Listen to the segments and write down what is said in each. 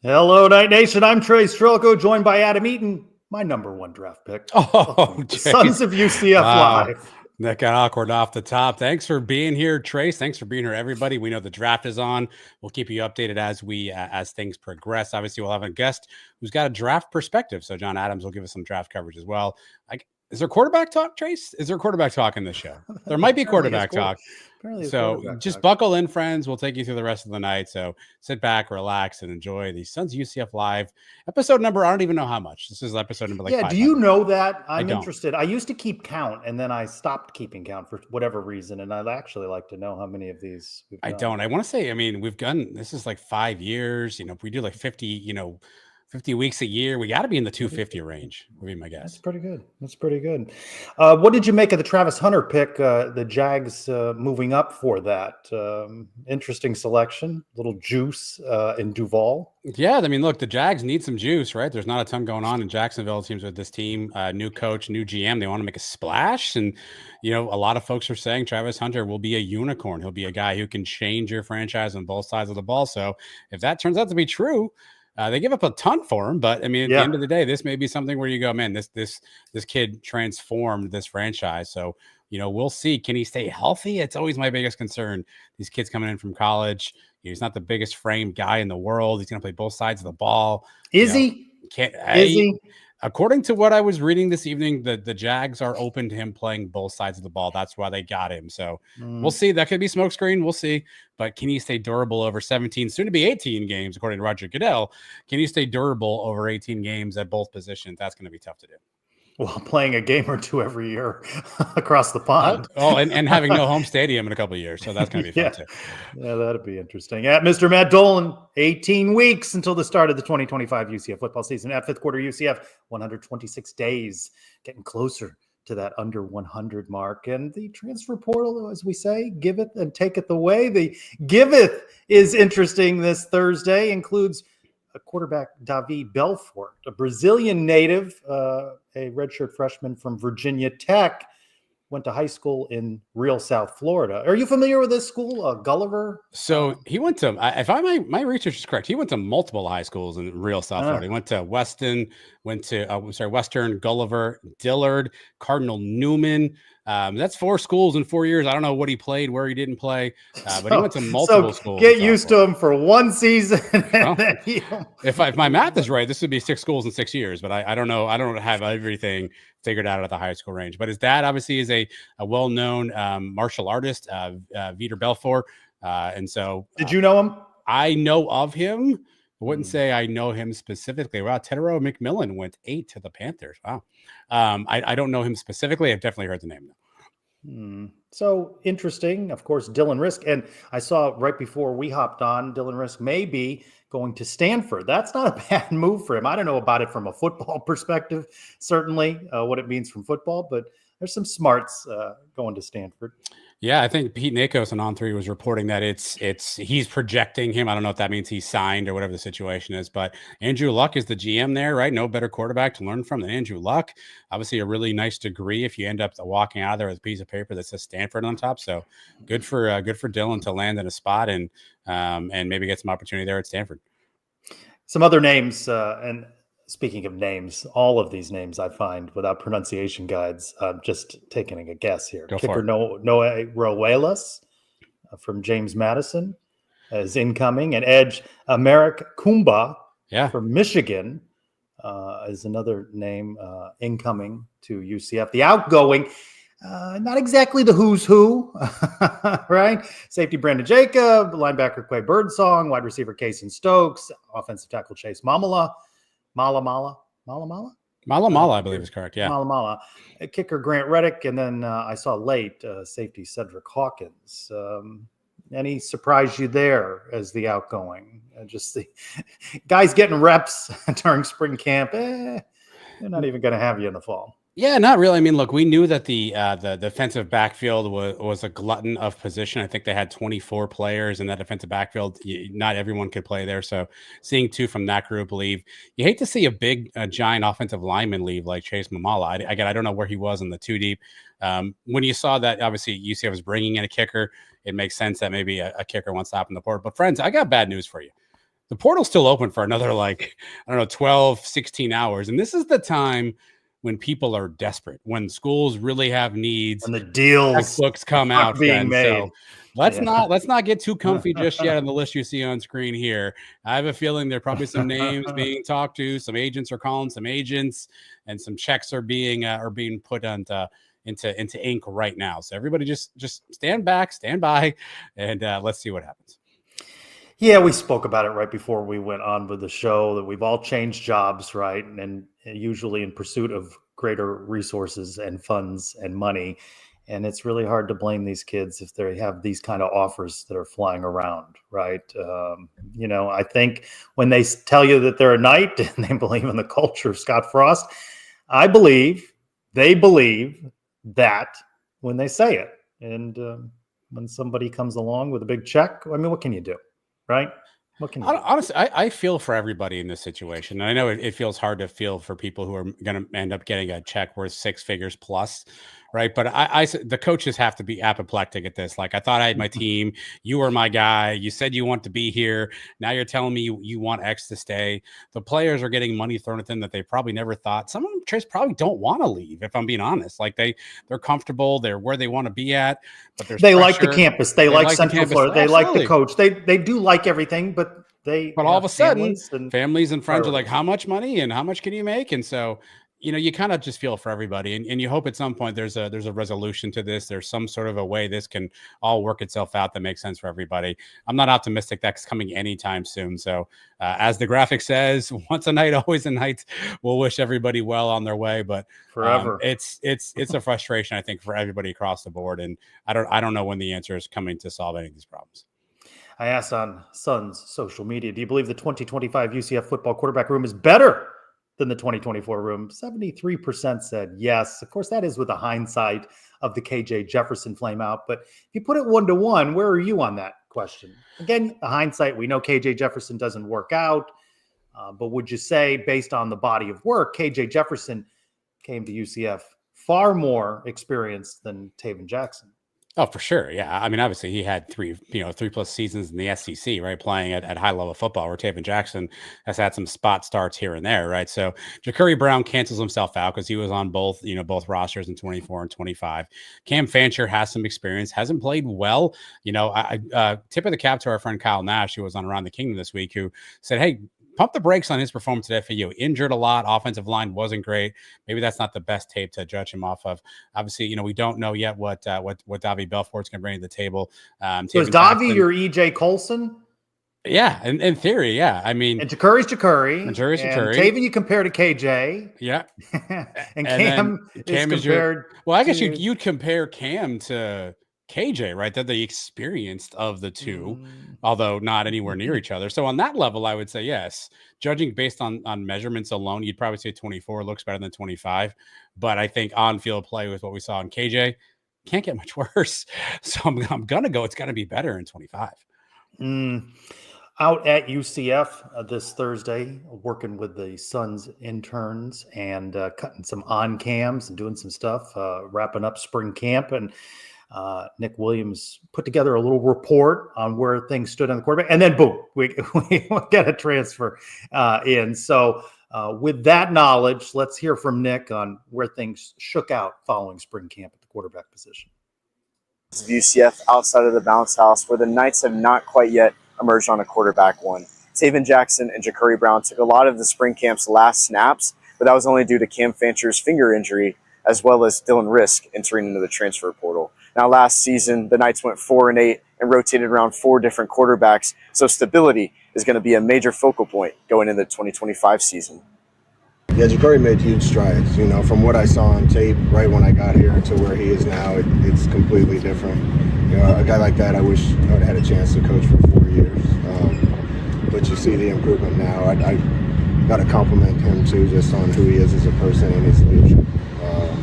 Hello, Night Nation. I'm Trey Strelko, joined by Adam Eaton, my number one draft pick. Oh, The Sons Trace. of UCF Wow. Live. That got awkward off the top. Thanks for being here, Trace. Thanks for being here, everybody. We know the draft is on. We'll keep you updated as things progress. Obviously, we'll have a guest who's got a draft perspective. So John Adams will give us some draft coverage as well. Is there quarterback talk, Trace? Is there quarterback talk in this show? There might be quarterback talk. So just buckle in, friends. We'll take you through the rest of the night. So sit back, relax, and enjoy the Sons UCF Live episode number. I don't even know how much. This is episode number 500. Do you know that? I don't. Interested. I used to keep count, and then I stopped keeping count for whatever reason. And I'd actually like to know how many of these we've done. I don't. I want to say, we've done, this is like 5 years. If we do like 50, 50 weeks a year, we got to be in the 250 range, would be my guess. That's pretty good. What did you make of the Travis Hunter pick? The Jags moving up for that. Interesting selection. Little juice in Duval. Yeah, look, the Jags need some juice, right? There's not a ton going on in Jacksonville, it seems, with this team. New coach, new GM. They want to make a splash. And, a lot of folks are saying Travis Hunter will be a unicorn. He'll be a guy who can change your franchise on both sides of the ball. So if that turns out to be true, they give up a ton for him, but at the end of the day, this may be something where you go, man, this kid transformed this franchise. So, we'll see. Can he stay healthy? It's always my biggest concern. These kids coming in from college, he's not the biggest frame guy in the world. He's going to play both sides of the ball. Is he? According to what I was reading this evening, the Jags are open to him playing both sides of the ball. That's why they got him. So we'll see. That could be smokescreen. We'll see. But can he stay durable over 17, soon to be 18 games, according to Roger Goodell? Can he stay durable over 18 games at both positions? That's going to be tough to do. Well, playing a game or two every year across the pond. And having no home stadium in a couple of years. So that's going to be fun, too. Yeah, that'd be interesting. At Mr. Matt Dolan, 18 weeks until the start of the 2025 UCF football season. At fifth quarter UCF, 126 days, getting closer to that under 100 mark. And the transfer portal, as we say, give it and take it away. The giveth is interesting this Thursday, includes a quarterback, Davi Belfort, a Brazilian native, a redshirt freshman from Virginia Tech, went to high school in real South Florida. Are you familiar with this school, Gulliver? So he went to, my research is correct, he went to multiple high schools in real South Florida. He went to Western, Gulliver, Dillard, Cardinal Newman. That's 4 schools in 4 years. I don't know what he played, where he didn't play, but he went to multiple schools. Get used to him for one season. If my math is right, this would be 6 schools in 6 years, but I don't know. I don't have everything figured out at the high school range. But his dad obviously is a well-known martial artist, Vitor Belfort. And so did you know him? I know of him. I wouldn't say I know him specifically. Wow, Tedero McMillan went 8 to the Panthers. Wow. I don't know him specifically. I've definitely heard the name, though. So interesting. Of course, Dylan Risk. And I saw right before we hopped on, Dylan Risk may be going to Stanford. That's not a bad move for him. I don't know about it from a football perspective, certainly what it means from football, but there's some smarts going to Stanford. Yeah, I think Pete Nakos on On3 was reporting that he's projecting him. I don't know if that means he's signed or whatever the situation is, but Andrew Luck is the GM there, right? No better quarterback to learn from than Andrew Luck. Obviously, a really nice degree if you end up walking out of there with a piece of paper that says Stanford on top. So good for Dylan to land in a spot and maybe get some opportunity there at Stanford. Some other names, and speaking of names, all of these names I find without pronunciation guides. Just taking a guess here. Kicker Noah Roelas from James Madison is incoming, and edge Merrick Kumba from Michigan is another name incoming to UCF. The outgoing, not exactly the who's who, right? Safety Brandon Jacob, linebacker Quay Birdsong, wide receiver Kason Stokes, offensive tackle Chase Mamala, I believe is correct. Yeah. Mala. Kicker Grant Reddick. And then I saw late safety Cedric Hawkins. Any surprise you there as the outgoing? Just the guys getting reps during spring camp. They're not even going to have you in the fall. Yeah, not really. Look, we knew that the defensive backfield was a glutton of position. I think they had 24 players in that defensive backfield. Not everyone could play there. So seeing 2 from that group leave, you hate to see a giant offensive lineman leave like Chase Mamala. I don't know where he was in the 2 deep. When you saw that, obviously UCF was bringing in a kicker, it makes sense that maybe a kicker won't stop in the port. But friends, I got bad news for you. the portal's still open for another, 12, 16 hours. And this is the time when people are desperate, when schools really have needs, and the deals textbooks come out being made. So let's not get too comfy just yet on the list you see on screen here. I have a feeling there are probably some names being talked to, some agents are calling some agents, and some checks are being put into ink right now. So everybody just stand back, stand by, and let's see what happens. Yeah, we spoke about it right before we went on with the show, that we've all changed jobs, right? And usually in pursuit of greater resources and funds and money. And it's really hard to blame these kids if they have these kind of offers that are flying around, right? I think when they tell you that they're a knight and they believe in the culture of Scott Frost, I believe they believe that when they say it. And when somebody comes along with a big check, I mean, what can you do? Right? What can you do? Honestly, I feel for everybody in this situation. I know it feels hard to feel for people who are going to end up getting a check worth 6 figures plus, right? But the coaches have to be apoplectic at this. Like, I thought I had my team. You were my guy. You said you want to be here. Now you're telling me you want X to stay. The players are getting money thrown at them that they probably never thought. Some of them just probably don't want to leave, if I'm being honest. Like, they're comfortable. They're where they want to be at. But they like the campus. They like Central Florida. They like the coach. They do like everything, but all of a sudden, families and friends are like, how much money and how much can you make? And so, you kind of just feel for everybody, and you hope at some point there's a resolution to this. There's some sort of a way this can all work itself out that makes sense for everybody. I'm not optimistic that's coming anytime soon. So as the graphic says, once a night, always a night. We'll wish everybody well on their way, but forever. It's a frustration, I think, for everybody across the board. And I don't know when the answer is coming to solve any of these problems. I asked on Sons social media, do you believe the 2025 UCF football quarterback room is better than the 2024 room? 73% said yes. Of course, that is with the hindsight of the KJ Jefferson flameout. But if you put it 1-to-1, where are you on that question? Again, the hindsight, we know KJ Jefferson doesn't work out. But would you say, based on the body of work, KJ Jefferson came to UCF far more experienced than Taven Jackson? Oh, for sure. Yeah. I mean, obviously he had 3+ seasons in the SEC, right? Playing at high level football, where Taven Jackson has had some spot starts here and there, right? So Ja'Cory Brown cancels himself out because he was on both rosters in 24 and 25. Cam Fancher has some experience, hasn't played well. I tip of the cap to our friend Kyle Nash, who was on Around the Kingdom this week, who said, hey, pump the brakes on his performance at FAU. Injured a lot. Offensive line wasn't great. Maybe that's not the best tape to judge him off of. Obviously, we don't know yet what Davi Belfort's going to bring to the table. So is Davi your EJ Colson? Yeah, in theory, yeah. I mean, and Ja'Cory's Ja'Cory. And Ja'Cory. Taven you compare to KJ. Yeah. and Cam is compared. I guess you'd compare Cam to KJ, right? They're the experienced of the two, although not anywhere near each other. So on that level, I would say yes. Judging based on measurements alone, you'd probably say 24 looks better than 25. But I think on-field play with what we saw in KJ can't get much worse. So I'm going to go, it's going to be better in 25. Out at UCF this Thursday, working with the Sons interns and cutting some on-cams and doing some stuff, wrapping up spring camp. And Nick Williams put together a little report on where things stood on the quarterback, and then boom, we get a transfer in. So with that knowledge, let's hear from Nick on where things shook out following spring camp at the quarterback position. Sons of UCF outside of the bounce house, where the Knights have not quite yet emerged on a quarterback one. Taven Jackson and Ja'Cory Brown took a lot of the spring camp's last snaps, but that was only due to Cam Fancher's finger injury, as well as Dylan Risk entering into the transfer portal. Now, last season, the Knights went 4-8 and rotated around 4 different quarterbacks, so stability is going to be a major focal point going into the 2025 season. Yeah, Ja'Cory made huge strides. From what I saw on tape right when I got here to where he is now, it's completely different. A guy like that, I wish I would have had a chance to coach for 4 years. But you see the improvement now. I got to compliment him, too, just on who he is as a person and his leadership.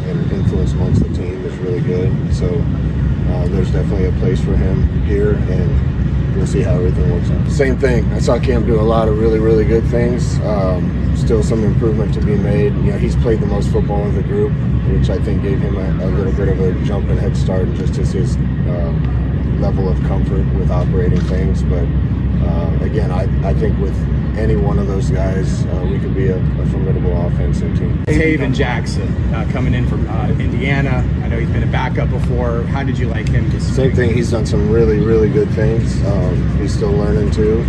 And influence amongst the team is really good. So there's definitely a place for him here, and we'll see how everything works out. Same thing. I saw Cam do a lot of really, really good things. Still some improvement to be made. He's played the most football in the group, which I think gave him a little bit of a jump and head start, just as his level of comfort with operating things. But Again, I think with any one of those guys, we could be a formidable offensive team. Taven Jackson coming in from Indiana. I know he's been a backup before. How did you like him? Same thing. He's done some really, really good things. He's still learning too.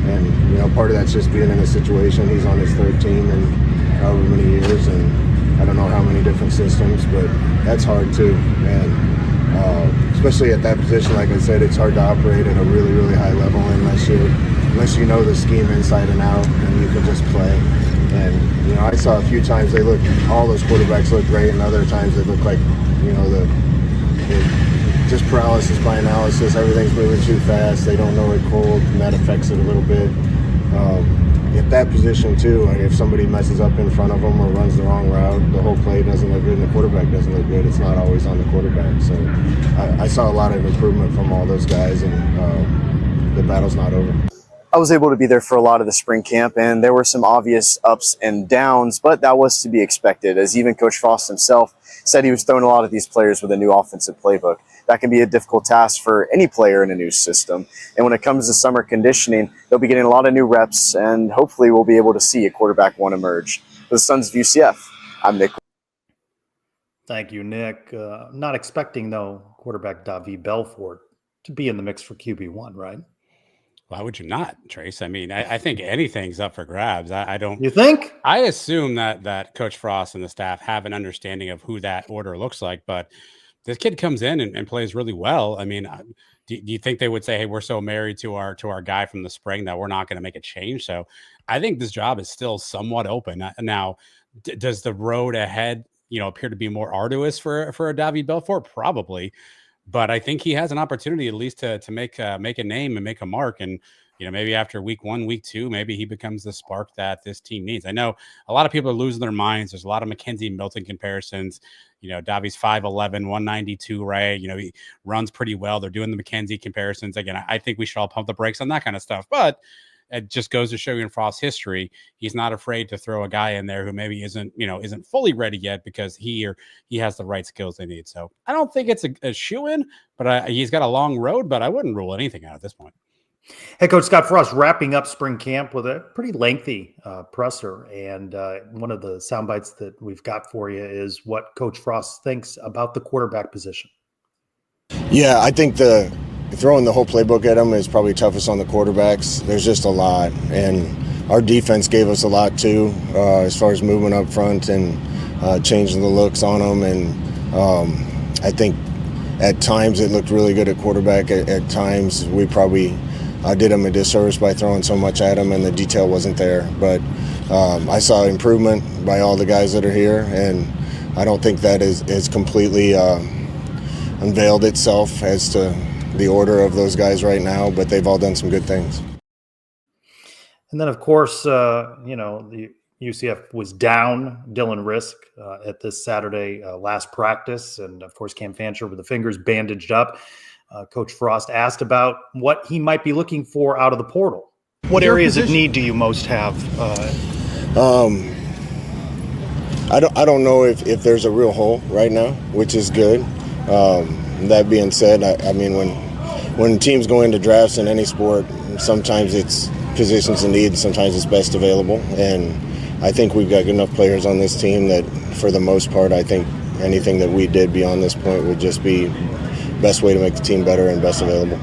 And, part of that's just being in a situation. He's on his third team in however many years, and I don't know how many different systems, but that's hard too. And especially at that position, like I said, it's hard to operate at a really, really high level unless you know the scheme inside and out and you can just play. And, I saw a few times all those quarterbacks look great, and other times they look like, just paralysis by analysis. Everything's moving too fast. They don't know it cold, and that affects it a little bit. At that position too, if somebody messes up in front of them or runs the wrong route, the whole play doesn't look good and the quarterback doesn't look good. It's not always on the quarterback. So I saw a lot of improvement from all those guys, and the battle's not over. I was able to be there for a lot of the spring camp, and there were some obvious ups and downs, but that was to be expected, as even Coach Frost himself said he was throwing a lot of these players with a new offensive playbook. That can be a difficult task for any player in a new system. And when it comes to summer conditioning, they'll be getting a lot of new reps, and hopefully we'll be able to see a quarterback one emerge. For the Sons of UCF, I'm Nick. Thank you, Nick. Not expecting, though, quarterback David Belfort to be in the mix for QB1, right? Why would you not, Trace? I mean, I think anything's up for grabs. I don't. You think? I assume that Coach Frost and the staff have an understanding of who that order looks like, but this kid comes in and plays really well. I mean, do you think they would say, "Hey, we're so married to our guy from the spring that we're not going to make a change"? So I think this job is still somewhat open. Now, does the road ahead, appear to be more arduous for a David Belfort? Probably. But I think he has an opportunity at least to make a name and make a mark. And, maybe after week 1, week 2, maybe he becomes the spark that this team needs. I know a lot of people are losing their minds. There's a lot of Mackenzie Milton comparisons. Davi's 5'11", 192, right? He runs pretty well. They're doing the Mackenzie comparisons. Again, I think we should all pump the brakes on that kind of stuff. But it just goes to show you in Frost's history, he's not afraid to throw a guy in there who maybe isn't fully ready yet because he has the right skills they need. So I don't think it's a shoo-in, but he's got a long road, but I wouldn't rule anything out at this point. Hey, Coach Scott Frost wrapping up spring camp with a pretty lengthy presser. And one of the sound bites that we've got for you is what Coach Frost thinks about the quarterback position. Yeah, I think throwing the whole playbook at them is probably toughest on the quarterbacks. There's just a lot, and our defense gave us a lot too, as far as movement up front and changing the looks on them. And I think at times it looked really good at quarterback. At times we probably did them a disservice by throwing so much at them, and the detail wasn't there. But I saw improvement by all the guys that are here, and I don't think that is completely unveiled itself as to the order of those guys right now, but they've all done some good things. And then, of course, the UCF was down Dylan Risk at this Saturday last practice. And, of course, Cam Fancher with the fingers bandaged up. Coach Frost asked about what he might be looking for out of the portal. What areas of need do you most have? I don't know if there's a real hole right now, which is good. That being said, I mean, when teams go into drafts in any sport, sometimes it's positions in need, sometimes it's best available. And I think we've got good enough players on this team that, for the most part, I think anything that we did beyond this point would just be best way to make the team better and best available.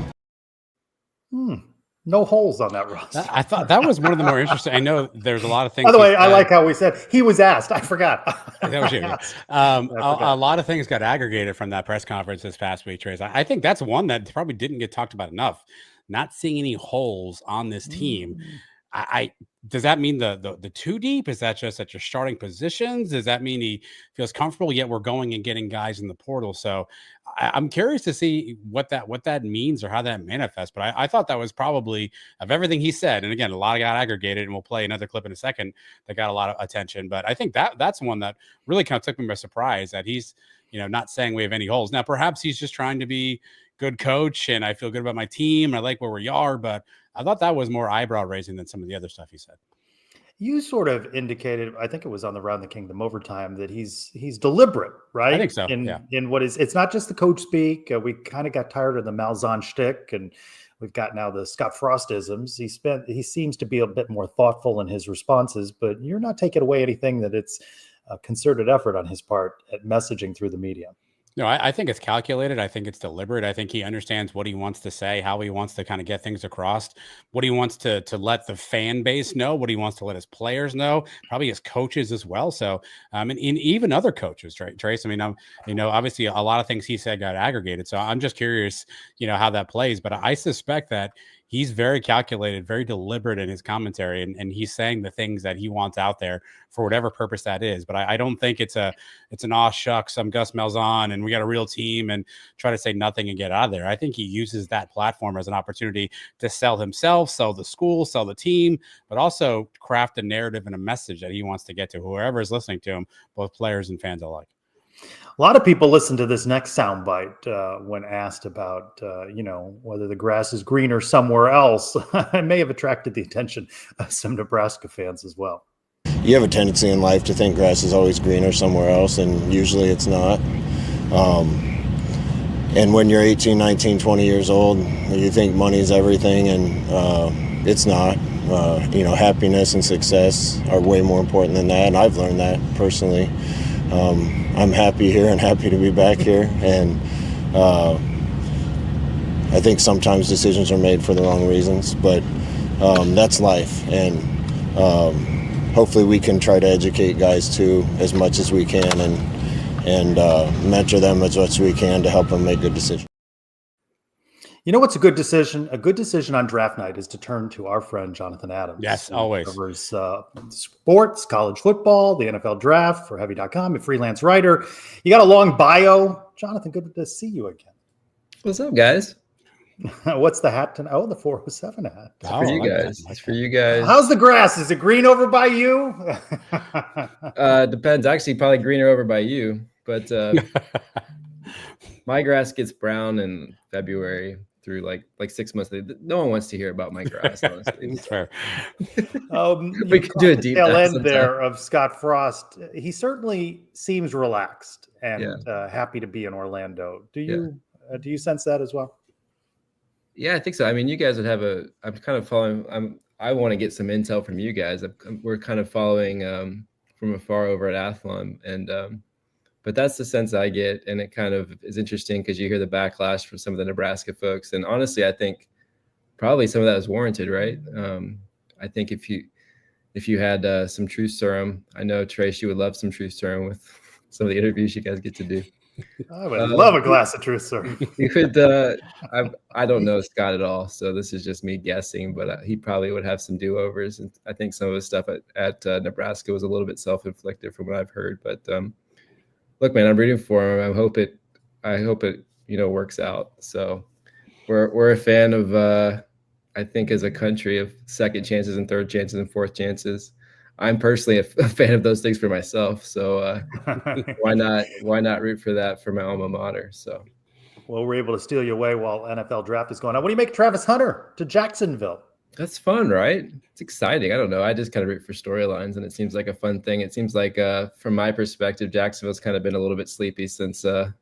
No holes on that roster. I thought that was one of the more interesting. I know there's a lot of things. By the way, I like how we said he was asked. I forgot. That was you. A lot of things got aggregated from that press conference this past week, Trace. I think that's one that probably didn't get talked about enough. Not seeing any holes on this team. Does that mean the too deep? Is that just at your starting positions? Does that mean he feels comfortable yet we're going and getting guys in the portal? So I'm curious to see what that means or how that manifests. But I thought that was probably, of everything he said, and again, a lot got aggregated, and we'll play another clip in a second that got a lot of attention. But I think that's one that really kind of took me by surprise, that he's not saying we have any holes. Now, perhaps he's just trying to be good coach, and I feel good about my team. I like where we are, but I thought that was more eyebrow raising than some of the other stuff he said. You sort of indicated, I think it was on the Round the Kingdom overtime, that he's deliberate, right? I think so. In what is, it's not just the coach speak. We kind of got tired of the Malzahn shtick, and we've got now the Scott Frostisms. He seems to be a bit more thoughtful in his responses, but you're not taking away anything that it's a concerted effort on his part at messaging through the media. No, I think it's calculated. I think it's deliberate. I think he understands what he wants to say, how he wants to kind of get things across, what he wants to let the fan base know, what he wants to let his players know, probably his coaches as well. So, and even other coaches, right, Trace? I mean, obviously a lot of things he said got aggregated. So I'm just curious, how that plays. But I suspect that he's very calculated, very deliberate in his commentary, and he's saying the things that he wants out there for whatever purpose that is. But I don't think it's an aw shucks, I'm Gus Malzahn and we got a real team and try to say nothing and get out of there. I think he uses that platform as an opportunity to sell himself, sell the school, sell the team, but also craft a narrative and a message that he wants to get to whoever is listening to him, both players and fans alike. A lot of people listen to this next soundbite when asked about, whether the grass is greener somewhere else. It may have attracted the attention of some Nebraska fans as well. You have a tendency in life to think grass is always greener somewhere else, and usually it's not. And when you're 18, 19, 20 years old, you think money is everything, and it's not. Happiness and success are way more important than that, and I've learned that personally. I'm happy here and happy to be back here, and I think sometimes decisions are made for the wrong reasons, but that's life, and hopefully we can try to educate guys too as much as we can, and mentor them as much as we can to help them make good decisions. You know what's a good decision? A good decision on draft night is to turn to our friend Jonathan Adams. Yes, always. Covers sports, college football, the NFL draft for Heavy.com, a freelance writer. You got a long bio. Jonathan, good to see you again. What's up, guys? What's the hat tonight? Oh, the 407 hat. It's for you guys. It's for you guys. How's the grass? Is it green over by you? Depends. Actually, probably greener over by you, but my grass gets brown in February through like 6 months. No one wants to hear about my grass, honestly. That's fair. We could do a deep tail dive end sometime. there of Scott Frost. He certainly seems relaxed and happy to be in Orlando. Do you sense that as well? Yeah, I think so. I mean, you guys would have I'm kind of following. I want to get some intel from you guys. We're kind of following from afar over at Athlon, and but that's the sense I get, and it kind of is interesting because you hear the backlash from some of the Nebraska folks, and honestly, I think probably some of that is warranted, right? I think if you had some truth serum, I know Trace, you would love some truth serum with some of the interviews you guys get to do. I would love a glass of truth, sir. You could. I don't know Scott at all, so this is just me guessing. But he probably would have some do-overs, and I think some of his stuff at Nebraska was a little bit self-inflicted from what I've heard. But look, man, I'm rooting for him. I hope it works out. So we're a fan of I think as a country of second chances and third chances and fourth chances. I'm personally a fan of those things for myself. So why not root for that for my alma mater? So, well, we're able to steal you away while NFL draft is going on. What do you make Travis Hunter to Jacksonville? That's fun, right? It's exciting. I don't know. I just kind of root for storylines, and it seems like a fun thing. It seems like, from my perspective, Jacksonville's kind of been a little bit sleepy since the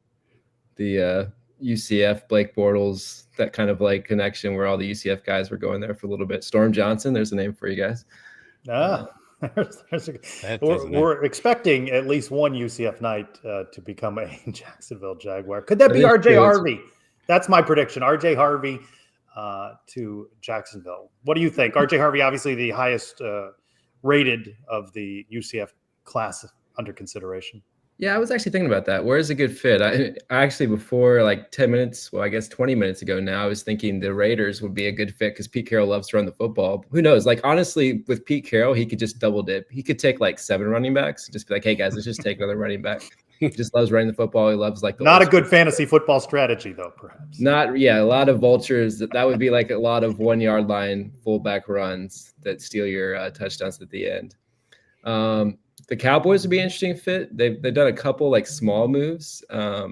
UCF, Blake Bortles, that kind of like connection where all the UCF guys were going there for a little bit. Storm Johnson, there's a name for you guys. We're expecting at least one UCF night to become a Jacksonville Jaguar. Could that be RJ Harvey? That's my prediction. RJ Harvey to Jacksonville. What do you think? RJ Harvey, obviously the highest rated of the UCF class under consideration. Yeah, I was actually thinking about that. Where is a good fit? I actually, before like 10 minutes, well, I guess 20 minutes ago now, I was thinking the Raiders would be a good fit because Pete Carroll loves to run the football. Who knows? Like, honestly, with Pete Carroll, he could just double dip. He could take like 7 running backs and just be like, hey, guys, let's just take another running back. He just loves running the football. He loves like not a good fantasy football strategy, though, perhaps. A lot of vultures. That would be like a lot of 1 yard line fullback runs that steal your touchdowns at the end. The Cowboys would be an interesting fit. They've done a couple like small moves. I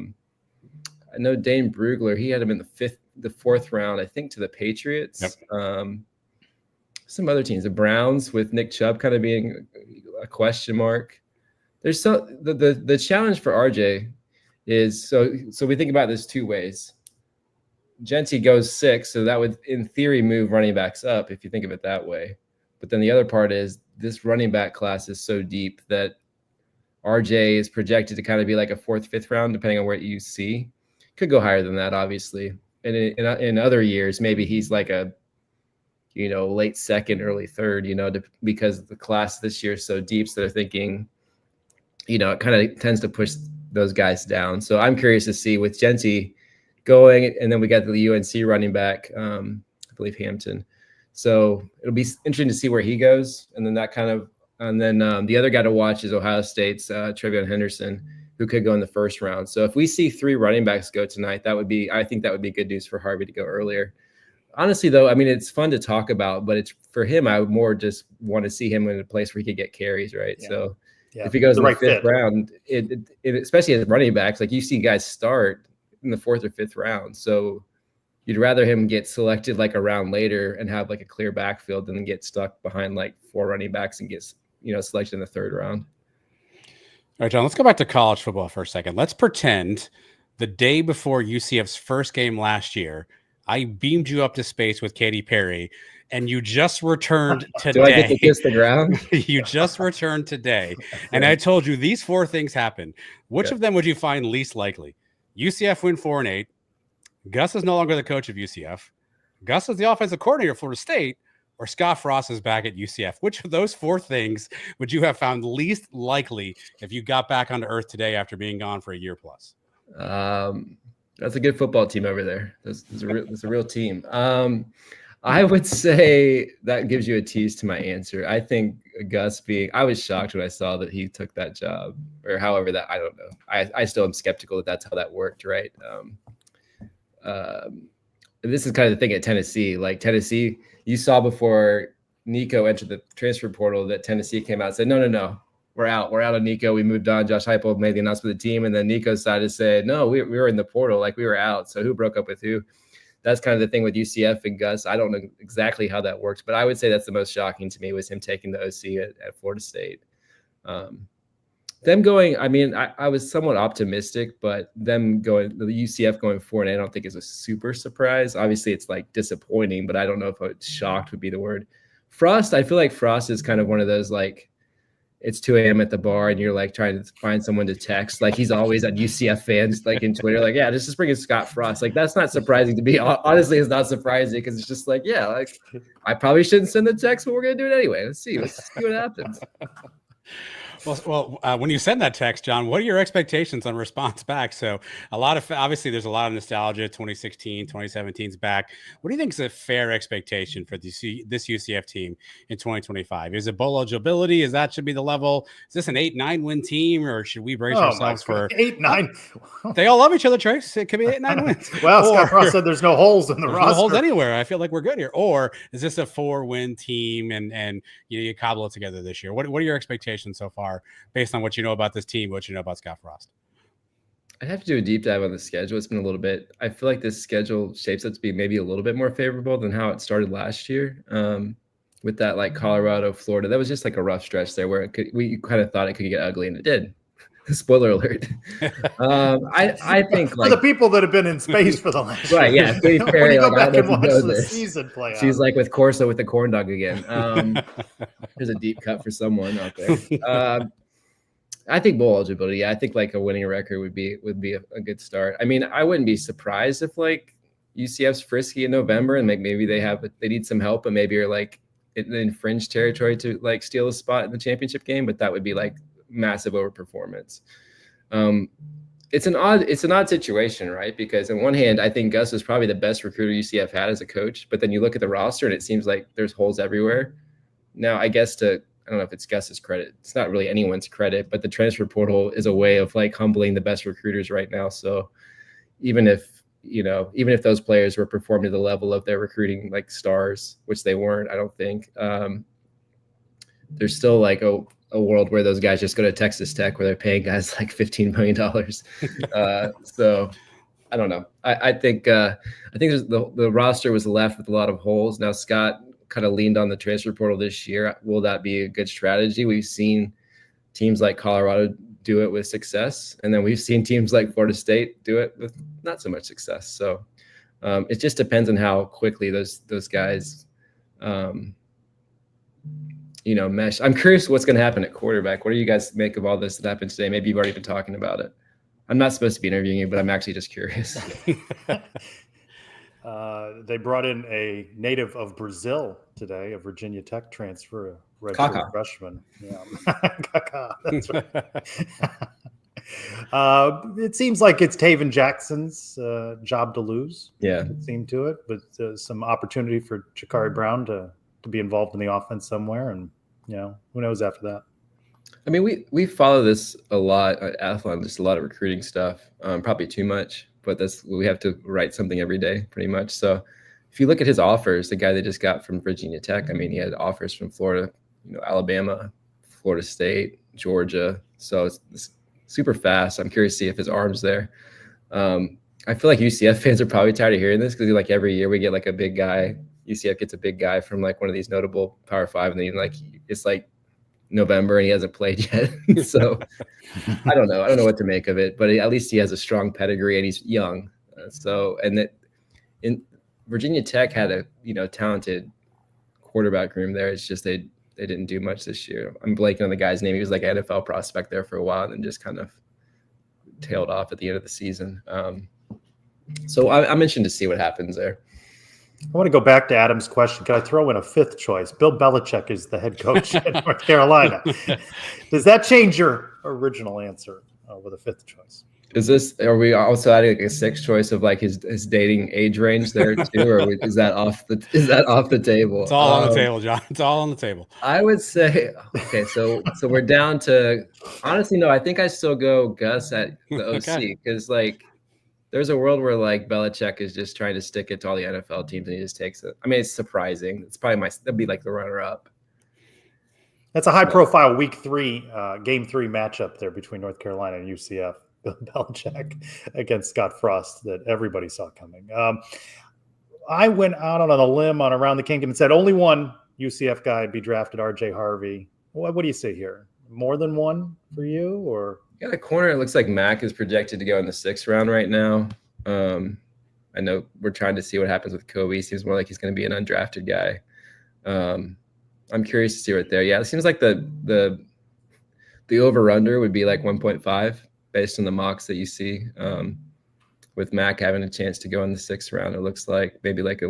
know Dane Brugler, he had him in the 4th round, I think, to the Patriots. Yep. Some other teams, the Browns with Nick Chubb kind of being a question mark. There's the challenge for RJ is so we think about this 2 ways. Genty goes 6, so that would, in theory, move running backs up if you think of it that way. But then the other part is this running back class is so deep that RJ is projected to kind of be like a 4th, 5th round, depending on where you see. Could go higher than that, obviously. And in other years, maybe he's like a, late 2nd, early 3rd, because the class this year is so deep. So they're thinking, it kind of tends to push those guys down. So I'm curious to see with Genty going, and then we got the UNC running back, I believe Hampton. So it'll be interesting to see where he goes. And then the other guy to watch is Ohio State's Trevion Henderson, who could go in the 1st round. So if we see 3 running backs go tonight, I think that would be good news for Harvey to go earlier. Honestly, though, I mean, it's fun to talk about, but it's for him, I would more just want to see him in a place where he could get carries, right? Yeah. So if he goes in the 5th round, especially as running backs, like you see guys start in the 4th or 5th round. So you'd rather him get selected like a round later and have like a clear backfield than get stuck behind like 4 running backs and get, selected in the 3rd round. All right, John, let's go back to college football for a second. Let's pretend the day before UCF's first game last year, I beamed you up to space with Katy Perry, and you just returned today. Do I get to kiss the ground? You just returned today, and I told you these 4 things happened. Which of them would you find least likely? UCF win 4-8. Gus is no longer the coach of UCF. Gus is the offensive coordinator of Florida State, or Scott Frost is back at UCF. Which of those 4 things would you have found least likely if you got back onto earth today after being gone for a year plus? That's a good football team over there. That's a real team. I would say that gives you a tease to my answer. I think Gus I was shocked when I saw that he took that job, or however that, I don't know. I still am skeptical that that's how that worked, right? This is kind of the thing at Tennessee. Like Tennessee, you saw before Nico entered the transfer portal that Tennessee came out and said, no, we're out of Nico. We moved on. Josh Heupel made the announcement of the team, and then Nico decided to say, no, we were in the portal, like we were out. So who broke up with who? That's kind of the thing with UCF and Gus. I don't know exactly how that works, but I would say that's the most shocking to me was him taking the OC at Florida State. Them going, I mean, I was somewhat optimistic, but them going, the UCF going 4-8, I don't think is a super surprise. Obviously, it's like disappointing, but I don't know if shocked would be the word. Frost, I feel like Frost is kind of one of those, like, it's 2 a.m. at the bar and you're like trying to find someone to text. Like he's always on UCF fans, like in Twitter, like, yeah, just bring in Scott Frost. Like that's not surprising to me. Honestly, it's not surprising because it's just like, yeah, like I probably shouldn't send the text, but we're going to do it anyway. Let's see what happens. Well, when you send that text, John, what are your expectations on response back? So obviously there's a lot of nostalgia, 2016, 2017's back. What do you think is a fair expectation for this UCF team in 2025? Is it bowl eligibility? Should be the level? Is this an 8-9 win team, or should we brace ourselves for 8-9? They all love each other, Trace. It could be 8-9 wins. Well, Scott Frost said there's no holes in the roster. No holes anywhere. I feel like we're good here. Or is this a 4-win team and you cobble it together this year? What are your expectations so far, based on what you know about this team, what you know about Scott Frost? I'd have to do a deep dive on the schedule. It's been a little bit, I feel like this schedule shapes up to be maybe a little bit more favorable than how it started last year. With that, like Colorado, Florida, that was just like a rough stretch there where we kind of thought it could get ugly, and it did. Spoiler alert. I think like for the people that have been in space for the last right, yeah. Katy Perry, go back and watch the season play She's like with Corso with the corn dog again. There's a deep cut for someone out there. I think bowl eligibility. Yeah, I think like a winning record would be a good start. I mean, I wouldn't be surprised if like UCF's frisky in November and like maybe they need some help, and maybe you're like in fringe territory to like steal a spot in the championship game. But that would be like massive overperformance. It's an odd situation, right? Because on one hand, I think Gus was probably the best recruiter UCF had as a coach, but then you look at the roster and it seems like there's holes everywhere. Now, I guess I don't know if it's Gus's credit. It's not really anyone's credit, but the transfer portal is a way of like humbling the best recruiters right now. So even if those players were performing to the level of their recruiting like stars, which they weren't, I don't think, there's still like a world where those guys just go to Texas Tech where they're paying guys like $15 million. So I don't know. I think the roster was left with a lot of holes. Now Scott kind of leaned on the transfer portal this year. Will that be a good strategy? We've seen teams like Colorado do it with success, and then we've seen teams like Florida State do it with not so much success. So It just depends on how quickly those guys, mesh. I'm curious what's going to happen at quarterback. What do you guys make of all this that happened today? Maybe you've already been talking about it. I'm not supposed to be interviewing you, but I'm actually just curious. They brought in a native of Brazil today, a Virginia Tech transfer, a redshirt freshman. Yeah, Kaka. That's right. It seems like it's Taven Jackson's job to lose. Yeah, it seemed to it, but some opportunity for Jakari Brown to be involved in the offense somewhere, and who knows after that. I mean, we follow this a lot at Athlon, just a lot of recruiting stuff, probably too much, but we have to write something every day pretty much. So if you look at his offers, the guy they just got from Virginia Tech, I mean, he had offers from Florida, Alabama, Florida State, Georgia. So it's super fast. I'm curious to see if his arm's there. I feel like UCF fans are probably tired of hearing this because like every year we get like a big guy. UCF gets a big guy from like one of these notable Power Five, and then like it's like November and he hasn't played yet. So I don't know. I don't know what to make of it, but at least he has a strong pedigree and he's young. And that in Virginia Tech had a talented quarterback room there. It's just they didn't do much this year. I'm blanking on the guy's name. He was like an NFL prospect there for a while and then just kind of tailed off at the end of the season. So I'm interested to see what happens there. I want to go back to Adam's question. Can I throw in a fifth choice? Bill Belichick is the head coach at North Carolina. Does that change your original answer with a fifth choice? Are we also adding like a sixth choice of like his dating age range there too, or is that off the table? It's all on the table, John. It's all on the table. I would say okay. So we're down to honestly no. I think I still go Gus at the OC because like. There's a world where like Belichick is just trying to stick it to all the NFL teams and he just takes it. I mean, it's surprising. It's probably that'd be like the runner up. That's a high profile game 3 matchup there between North Carolina and UCF. Bill Belichick against Scott Frost that everybody saw coming. I went out on a limb on Around the Kingdom and said only one UCF guy be drafted, RJ Harvey. What do you say here? More than one for you or? Got a corner. It looks like Mac is projected to go in the 6th round right now. I know we're trying to see what happens with Kobe. Seems more like he's going to be an undrafted guy. I'm curious to see right there. Yeah, it seems like the over-under would be like 1.5 based on the mocks that you see. With Mac having a chance to go in the 6th round, it looks like maybe like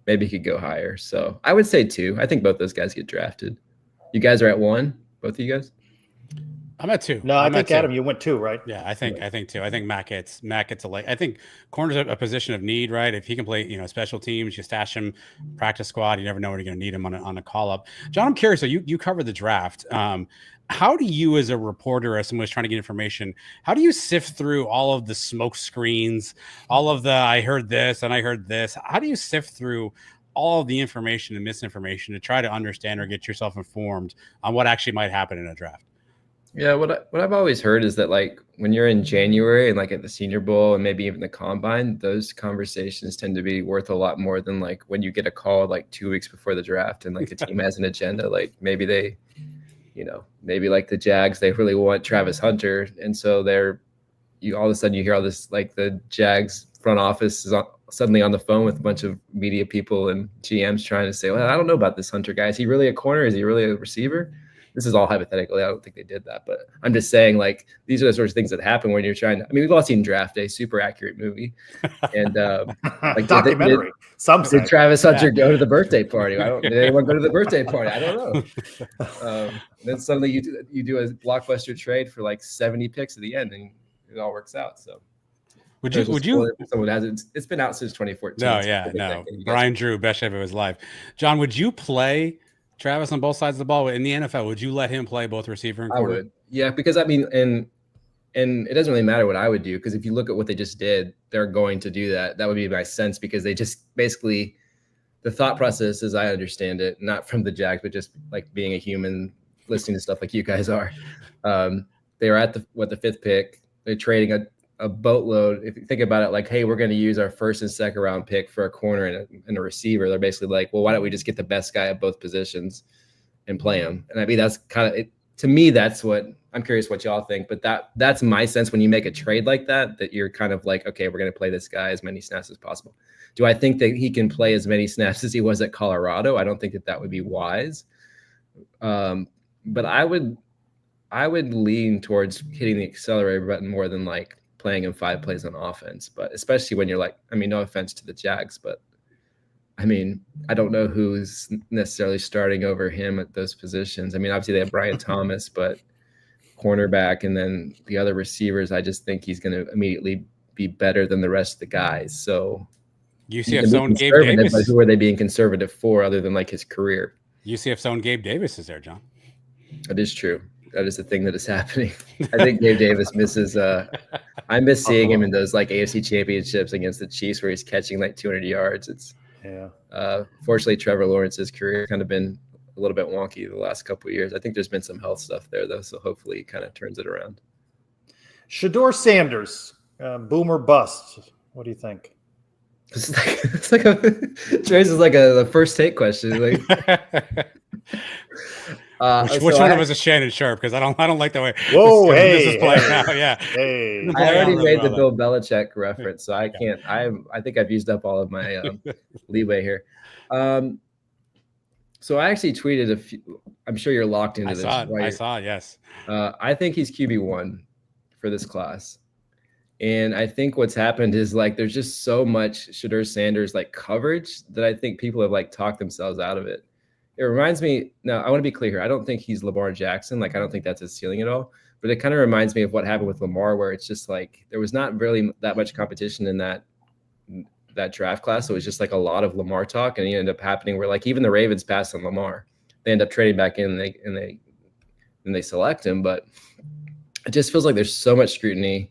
maybe he could go higher. So I would say 2. I think both those guys get drafted. You guys are at 1, both of you guys? I'm at 2. No, I think Adam, you went 2, right? Yeah, I think 2. I think Mac gets a late. I think corner's a position of need, right? If he can play, special teams, you stash him, practice squad. You never know when you're going to need him on a call up. John, I'm curious. So you covered the draft. How do you, as a reporter, as someone who's trying to get information, how do you sift through all of the smoke screens, all of the I heard this and I heard this? How do you sift through all of the information and misinformation to try to understand or get yourself informed on what actually might happen in a draft? Yeah, what I've always heard is that like when you're in January and like at the Senior Bowl and maybe even the Combine, those conversations tend to be worth a lot more than like when you get a call like 2 weeks before the draft and like the team has an agenda. Like maybe they, maybe like the Jags, they really want Travis Hunter, and so all of a sudden you hear all this like the Jags front office is suddenly on the phone with a bunch of media people and GMs trying to say, well, I don't know about this Hunter guy. Is he really a corner? Is he really a receiver? This is all hypothetically. I don't think they did that, but I'm just saying like these are the sorts of things that happen when you're trying to, I mean, we've all seen Draft Day, super accurate movie. And like documentary. Did Travis Hunter go to the birthday party? Did anyone go to the birthday party? I don't know. Then suddenly you do a blockbuster trade for like 70 picks at the end and it all works out. So would you someone hasn't, it's been out since 2014. No. Brian Drew, best shape of his life. John, would you play Travis on both sides of the ball in the NFL? Would you let him play both receiver and corner? I would. Yeah, because I mean, and it doesn't really matter what I would do, because if you look at what they just did, they're going to do that. That would be my sense, because they just basically, the thought process, as I understand it, not from the Jags, but just like being a human, listening to stuff like you guys are. They were at the 5th pick. They're trading a boatload. If you think about it, like, hey, we're going to use our 1st and 2nd round pick for a corner and a receiver. They're basically like, well, why don't we just get the best guy at both positions and play him? And I mean, that's kind of it. To me, that's what I'm curious what y'all think, but that's my sense when you make a trade like that you're kind of like, okay, we're going to play this guy as many snaps as possible. Do I think that he can play as many snaps as he was at Colorado? I don't think that would be wise. But I would lean towards hitting the accelerator button more than like playing him 5 plays on offense, but especially when you're like, I mean, no offense to the Jags, but I mean, I don't know who's necessarily starting over him at those positions. I mean, obviously they have Brian Thomas, but cornerback and then the other receivers, I just think he's going to immediately be better than the rest of the guys. So UCF's own Gabe Davis. But who are they being conservative for other than like his career? UCF's own Gabe Davis is there, John. That is true. That is the thing that is happening. I think Gabe Davis misses. I miss seeing him in those like AFC championships against the Chiefs where he's catching like 200 yards. Fortunately, Trevor Lawrence's career kind of been a little bit wonky the last couple of years. I think there's been some health stuff there though, so hopefully he kind of turns it around. Shedeur Sanders, boom or bust? What do you think? It's like Trace is like the first take question. Like, which one of us is Shannon Sharp? Because I don't like the way this is playing now. Yeah, hey. I already made the Bill Belichick reference, so I can't. I think I've used up all of my leeway here. So I actually tweeted a few. I'm sure you're locked into this. I saw it. Yes. I think he's QB1 for this class. And I think what's happened is like there's just so much Shedeur Sanders like coverage that I think people have like talked themselves out of it. It reminds me, now I want to be clear here. I don't think he's Lamar Jackson. Like I don't think that's his ceiling at all. But it kind of reminds me of what happened with Lamar, where it's just like there was not really that much competition in that draft class. So it was just like a lot of Lamar talk, and it ended up happening where like even the Ravens passed on Lamar. They end up trading back in and they select him. But it just feels like there's so much scrutiny.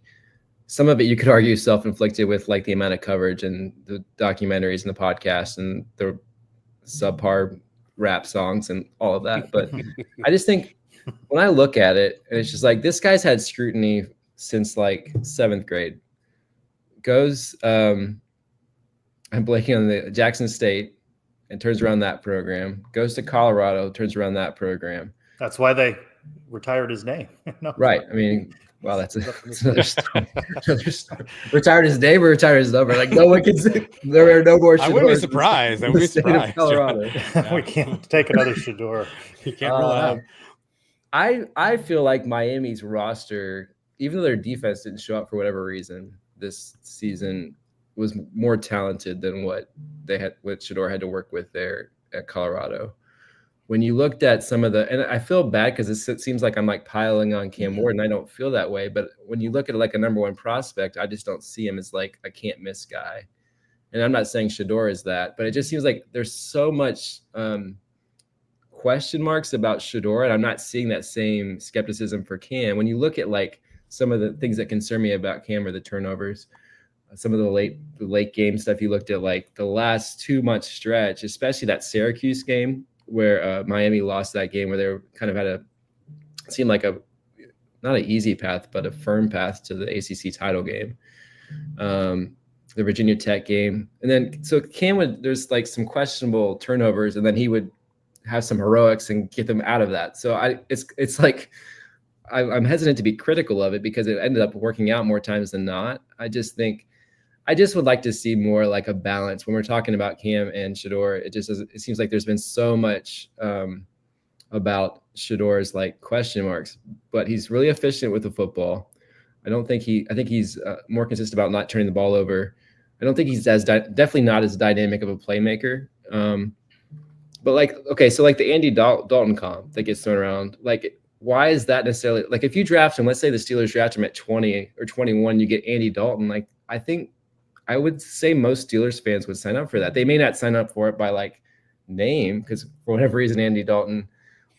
Some of it you could argue self-inflicted with like the amount of coverage and the documentaries and the podcasts and the subpar rap songs and all of that. But I just think when I look at it, it's just like this guy's had scrutiny since like 7th grade. Goes, I'm blanking on the Jackson State and turns around that program. Goes to Colorado, turns around that program. That's why they retired his name. No. Right. I mean, wow, that's another story. Retired his name or retired his number? Like no one can say there are no more. I wouldn't be surprised. I would be surprised. Colorado. We can't take another Shedeur. You can't rule it out. I feel like Miami's roster, even though their defense didn't show up for whatever reason this season, was more talented than what Shedeur had to work with there at Colorado. When you looked at some of and I feel bad because it seems like I'm like piling on Cam Ward, and I don't feel that way. But when you look at like a number one prospect, I just don't see him as like a can't miss guy. And I'm not saying Shedeur is that, but it just seems like there's so much question marks about Shedeur, and I'm not seeing that same skepticism for Cam. When you look at like some of the things that concern me about Cam are the turnovers, some of the late game stuff. You looked at like the last 2-month stretch, especially that Syracuse game, where Miami lost that game, where they were kind of seemed like not an easy path, but a firm path to the ACC title game. The Virginia Tech game. And then, so Cam there's like some questionable turnovers, and then he would have some heroics and get them out of that. So it's like, I'm hesitant to be critical of it because it ended up working out more times than not. I just would like to see more like a balance when we're talking about Cam and Shedeur. It seems like there's been so much about Shedeur's like question marks, but he's really efficient with the football. I think he's more consistent about not turning the ball over. I don't think he's definitely not as dynamic of a playmaker. But like, okay, so like the Andy Dalton comp that gets thrown around, like why is that necessarily like if you draft him, let's say the Steelers draft him at 20 or 21, you get Andy Dalton. Like I think I would say most Steelers fans would sign up for that. They may not sign up for it by like name because for whatever reason, Andy Dalton,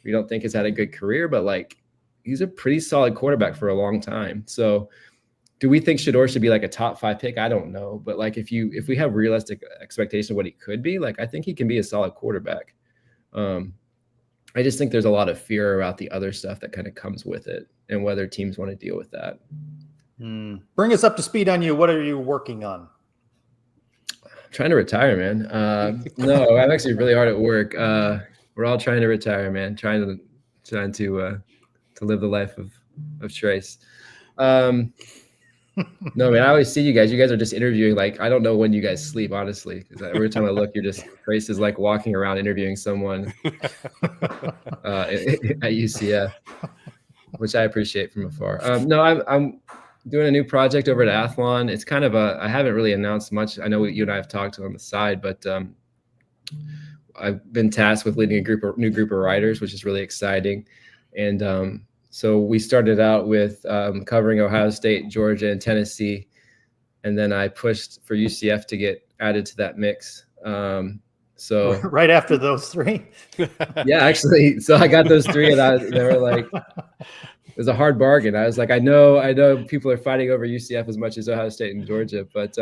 we don't think has had a good career, but like he's a pretty solid quarterback for a long time. So do we think Shedeur should be like a top 5 pick? I don't know. But like if we have realistic expectation of what he could be, like I think he can be a solid quarterback. I just think there's a lot of fear about the other stuff that kind of comes with it and whether teams want to deal with that. Bring us up to speed on you. What are you working on? Trying to retire, man. No, I'm actually really hard at work. We're all trying to retire, man. Trying to live the life of choice. No, man, I always see you guys. You guys are just interviewing. Like, I don't know when you guys sleep, honestly, because every time I look, your face is like walking around interviewing someone at UCF, which I appreciate from afar. No, I'm doing a new project over at Athlon. It's kind of I haven't really announced much. I know you and I have talked on the side, but I've been tasked with leading a new group of writers, which is really exciting. And so we started out with covering Ohio State, Georgia, and Tennessee. And then I pushed for UCF to get added to that mix. So right after those three? Yeah, actually. So I got those three, and they were like, it was a hard bargain. I was like, I know people are fighting over UCF as much as Ohio State and Georgia. But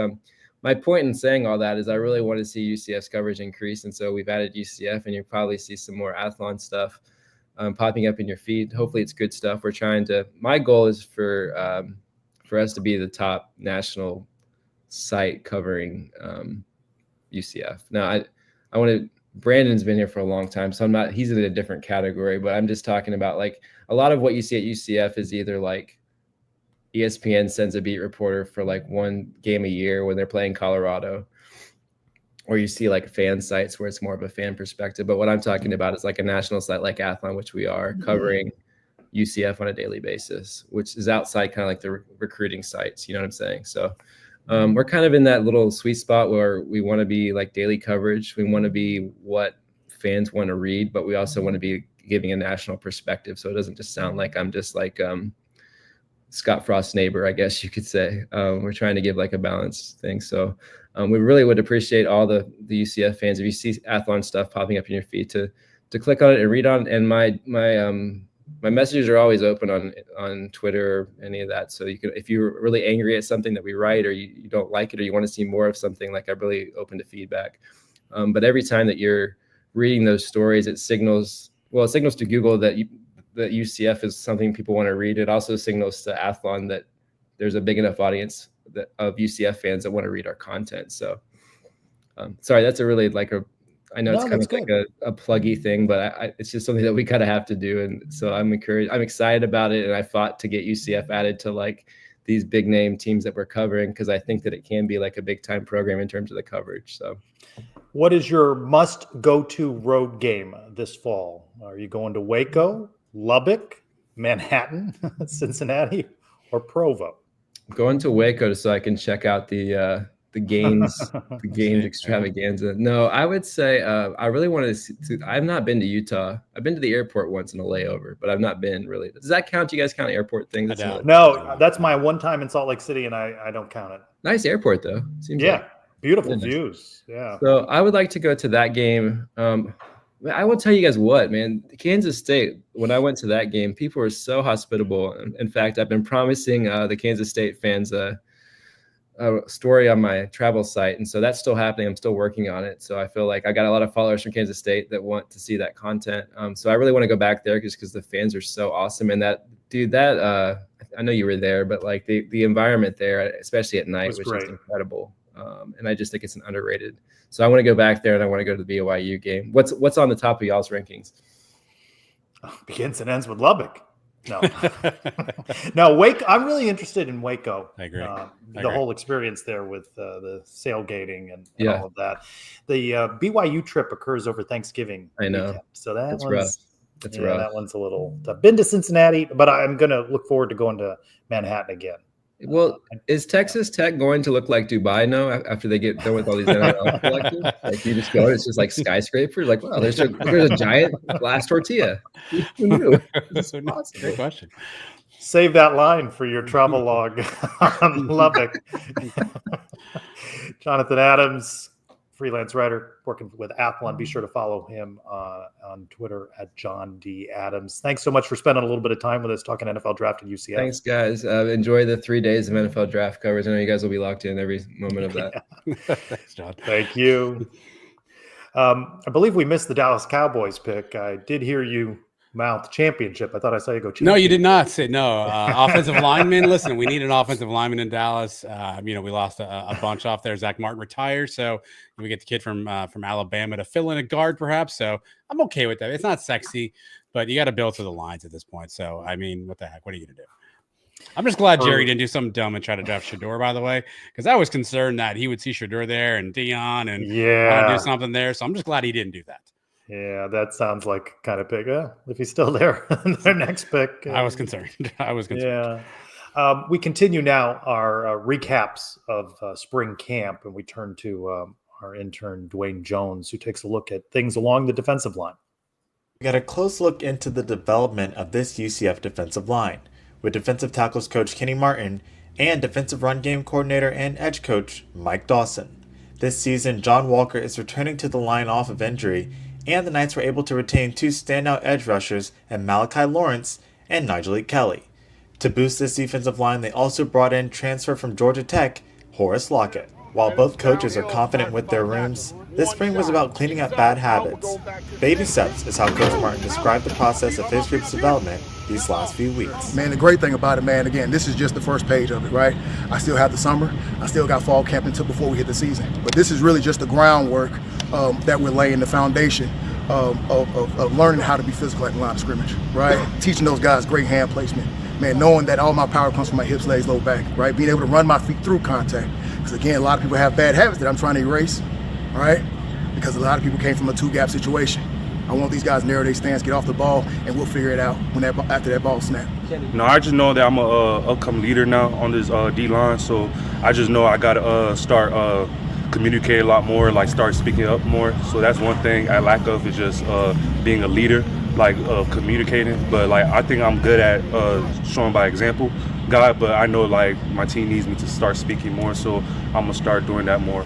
my point in saying all that is I really want to see UCF's coverage increase. And so we've added UCF, and you'll probably see some more Athlon stuff popping up in your feed. Hopefully it's good stuff. My goal is for us to be the top national site covering UCF. Now I want to, Brandon's been here for a long time, so he's in a different category, but I'm just talking about like a lot of what you see at UCF is either like ESPN sends a beat reporter for like one game a year when they're playing Colorado, or you see like fan sites where it's more of a fan perspective. But what I'm talking about is like a national site like Athlon, which we are covering UCF on a daily basis, which is outside kind of like the recruiting sites. You know what I'm saying? So we're kind of in that little sweet spot where we want to be like daily coverage. We want to be what fans want to read, but we also want to be giving a national perspective. So it doesn't just sound like I'm just like Scott Frost's neighbor, I guess you could say. We're trying to give like a balanced thing. So we really would appreciate all the UCF fans, if you see Athlon stuff popping up in your feed, to click on it and read on. And my messages are always open on Twitter or any of that. So you can, if you're really angry at something that we write, or you don't like it, or you want to see more of something, like I'm really open to feedback. But every time that you're reading those stories, it signals to Google that UCF is something people want to read. It also signals to Athlon that there's a big enough audience of UCF fans that want to read our content. So sorry, that's a really I know it's kind of like a pluggy thing, but it's just something that we kind of have to do. And so I'm excited about it. And I fought to get UCF added to like these big name teams that we're covering, because I think that it can be like a big time program in terms of the coverage. So what is your must go to road game this fall? Are you going to Waco, Lubbock, Manhattan, Cincinnati, or Provo? Going to Waco so I can check out the games extravaganza. No, I would say I really wanted to. I've not been to Utah. I've been to the airport once in a layover, but I've not been really. Does that count? Do you guys count airport things? No, that's my one time in Salt Lake City, and I don't count it. Nice airport though. Seems beautiful views. Yeah. So I would like to go to that game. I will tell you guys what, man, Kansas State, when I went to that game, people were so hospitable. In fact, I've been promising the Kansas State fans a story on my travel site. And so that's still happening. I'm still working on it. So I feel like I got a lot of followers from Kansas State that want to see that content. So I really want to go back there just because the fans are so awesome. And that I know you were there, but like the environment there, especially at night, was just incredible. And I just think it's an underrated. So I want to go back there, and I want to go to the BYU game. What's on the top of y'all's rankings? Begins and ends with Lubbock. No, no, Waco. I'm really interested in Waco. I agree. The whole experience there with the sailgating and all of that. The BYU trip occurs over Thanksgiving. I know. Weekend, so that's rough. That's rough. That one's a little tough. Been to Cincinnati, but I'm going to look forward to going to Manhattan again. Well, is Texas Tech going to look like Dubai now after they get done with all these NIL collections? Like you just go, it's just like skyscrapers. Like, wow, there's a giant glass tortilla. Who knew? That's awesome. Great question. Save that line for your travel log on Lubbock. Jonathan Adams, freelance writer working with Athlon. Be sure to follow him on Twitter at John D. Adams. Thanks so much for spending a little bit of time with us talking NFL draft at UCF. Thanks, guys. Enjoy the 3 days of NFL draft coverage. I know you guys will be locked in every moment of that. Thanks, John. Thank you. I believe we missed the Dallas Cowboys pick. I did hear you mouth championship. I thought I saw you go championship. No, you did not say no. Offensive lineman. Listen, we need an offensive lineman in Dallas. We lost a bunch off there. Zach Martin retires, so we get the kid from Alabama to fill in a guard, perhaps. So I'm okay with that. It's not sexy, but you got to build to the lines at this point. So I mean, what the heck? What are you gonna do? I'm just glad Jerry didn't do something dumb and try to draft Shedeur, by the way, because I was concerned that he would see Shedeur there and Dion and do something there. So I'm just glad he didn't do that. Yeah, that sounds like kind of big. If he's still there, their next pick. I was concerned. Yeah. We continue now our recaps of spring camp, and we turn to our intern, Dwayne Jones, who takes a look at things along the defensive line. We got a close look into the development of this UCF defensive line, with defensive tackles coach Kenny Martin and defensive run game coordinator and edge coach Mike Dawson. This season, John Walker is returning to the line off of injury, and the Knights were able to retain two standout edge rushers in Malachi Lawrence and Nigel Kelly. To boost this defensive line, they also brought in transfer from Georgia Tech, Horace Lockett. While both coaches are confident with their rooms, this spring was about cleaning up bad habits. Baby steps is how Coach Martin described the process of his group's development these last few weeks. Man, the great thing about it, man, again, this is just the first page of it, right? I still have the summer. I still got fall camp until before we hit the season. But this is really just the groundwork that we're laying, the foundation of learning how to be physical at the line of scrimmage, right? Teaching those guys great hand placement. Man, knowing that all my power comes from my hips, legs, low back, right? Being able to run my feet through contact. Because again, a lot of people have bad habits that I'm trying to erase, right? Because a lot of people came from a two-gap situation. I want these guys to narrow their stance, get off the ball, and we'll figure it out after that ball snap. No, I just know that I'm a upcoming leader now on this D-line, so I just know I got to start communicate a lot more, like start speaking up more. So that's one thing I lack of, is just being a leader, like communicating. But like I think I'm good at showing by example, God. But I know like my team needs me to start speaking more, so I'm gonna start doing that more.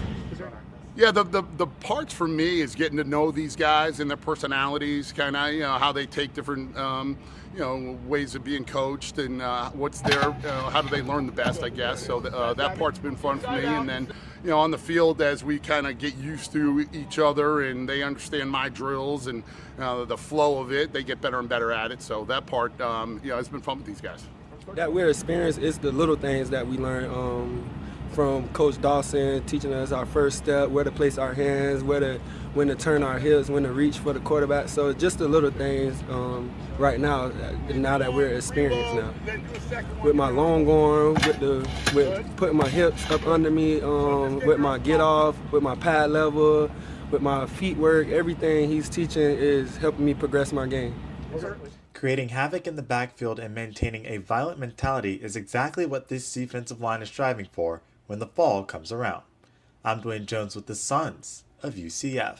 Yeah, the parts for me is getting to know these guys and their personalities, kind of how they take different ways of being coached, and what's their how do they learn the best, I guess. So that part's been fun for me, and then on the field, as we kind of get used to each other and they understand my drills and the flow of it, they get better and better at it. So that part, it's been fun with these guys. That we're experienced is the little things that we learn from Coach Dawson, teaching us our first step, where to place our hands, when to turn our hips, when to reach for the quarterback. So just the little things right now that we're experienced now. With my long arm, with putting my hips up under me, with my get off, with my pad level, with my feet work, everything he's teaching is helping me progress my game. Creating havoc in the backfield and maintaining a violent mentality is exactly what this defensive line is striving for when the fall comes around. I'm Dwayne Jones with the Sons of UCF.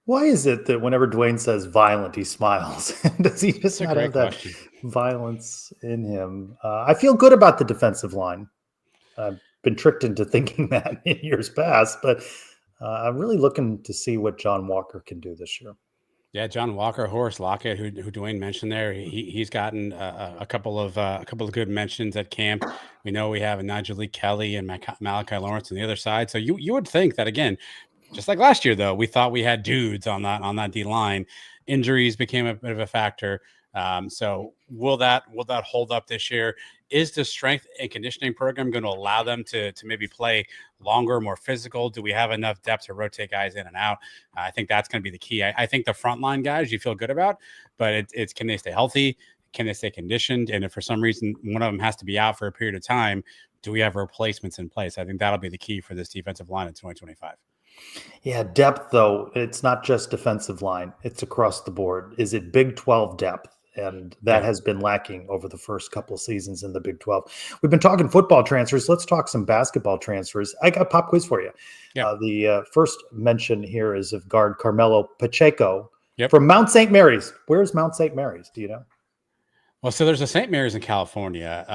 Why is it that whenever Dwayne says violent, he smiles? Does he just not have that violence in him? I feel good about the defensive line. I've been tricked into thinking that in years past, but I'm really looking to see what John Walker can do this year. Yeah, John Walker, Horace Lockett, who Dwayne mentioned there, he's gotten a couple of good mentions at camp. We know we have Nigel Kelly and Malachi Lawrence on the other side. So you would think that, again, just like last year, though, we thought we had dudes on that D line. Injuries became a bit of a factor. So will that hold up this year? Is the strength and conditioning program going to allow them to maybe play longer, more physical? Do we have enough depth to rotate guys in and out? I think that's going to be the key. I think the frontline guys you feel good about, but it's can they stay healthy? Can they stay conditioned? And if for some reason one of them has to be out for a period of time, do we have replacements in place? I think that'll be the key for this defensive line in 2025. Yeah, depth, though, it's not just defensive line. It's across the board. Is it Big 12 depth? And that has been lacking over the first couple of seasons in the Big 12. We've been talking football transfers. Let's talk some basketball transfers. I got a pop quiz for you. Yep. The first mention here is of guard Carmelo Pacheco from Mount St. Mary's. Where's Mount St. Mary's? Do you know? Well, so there's a St. Mary's in California.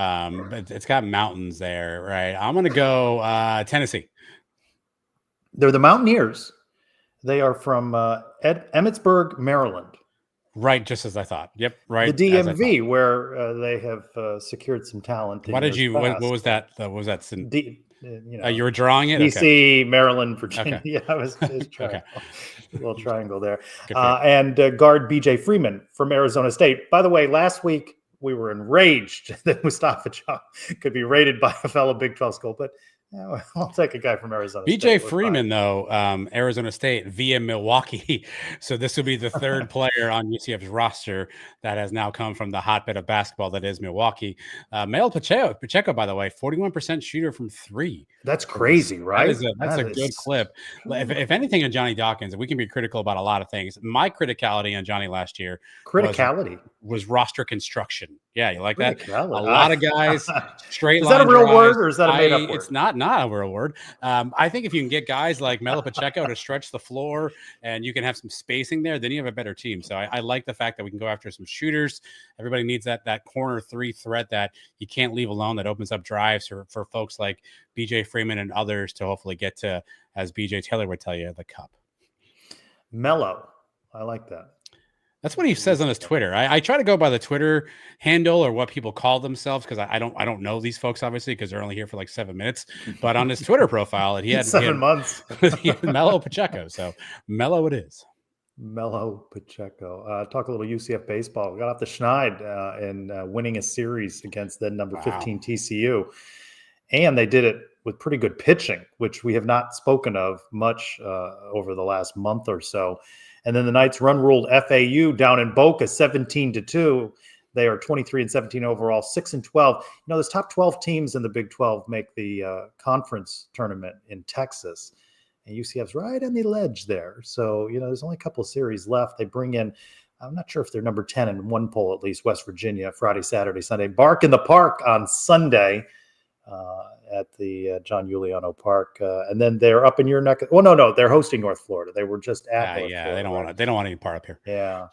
It's got mountains there, right? I'm going to go Tennessee. They're the Mountaineers. They are from Emmitsburg, Maryland. Right, just as I thought. Yep, right. The DMV, where they have secured some talent. Why did you? What was that? What was that? You were drawing it? DC, Maryland, Virginia. Okay. Yeah, I was trying. Okay. A little triangle there. Good for you. And guard BJ Freeman from Arizona State. By the way, last week we were enraged that Mustafa Jah could be rated by a fellow Big 12 school, but I'll take a guy from Arizona State. BJ Freeman, though, Arizona State via Milwaukee. So this will be the third player on UCF's roster that has now come from the hotbed of basketball that is Milwaukee. Mail Pacheco, by the way, 41% shooter from three. That's crazy, right? That's a good clip. If anything on Johnny Dawkins, we can be critical about a lot of things. My criticality on Johnny last year was roster construction. Yeah, you like that? A lot of guys, straight line. Is that a real drives. word or is that a made up word? It's not a real word. I think if you can get guys like Melo Pacheco to stretch the floor and you can have some spacing there, then you have a better team. So I like the fact that we can go after some shooters. Everybody needs that corner three threat that you can't leave alone, that opens up drives for folks like BJ Freeman and others to hopefully get to, as BJ Taylor would tell you, the cup. Mellow. I like that. That's what he says on his Twitter. I try to go by the Twitter handle or what people call themselves because I don't know these folks obviously because they're only here for like 7 minutes. But on his Twitter profile, he had 7 months. He had Melo Pacheco, so Melo it is. Melo Pacheco. Talk a little UCF baseball. We got off the schneid in winning a series against the number 15 TCU, and they did it with pretty good pitching, which we have not spoken of much over the last month or so. And then the Knights run-ruled FAU down in Boca 17-2. They are 23-17 overall, 6-12. Those top 12 teams in the Big 12 make the conference tournament in Texas. And UCF's right on the ledge there. So, there's only a couple of series left. They bring in, I'm not sure if they're number 10 in one poll, at least West Virginia, Friday, Saturday, Sunday. Bark in the Park on Sunday at the John Giuliano Park. And then they're up in your neck. Oh, no, they're hosting North Florida. They were just at North Florida. They don't want any part up here. Yeah.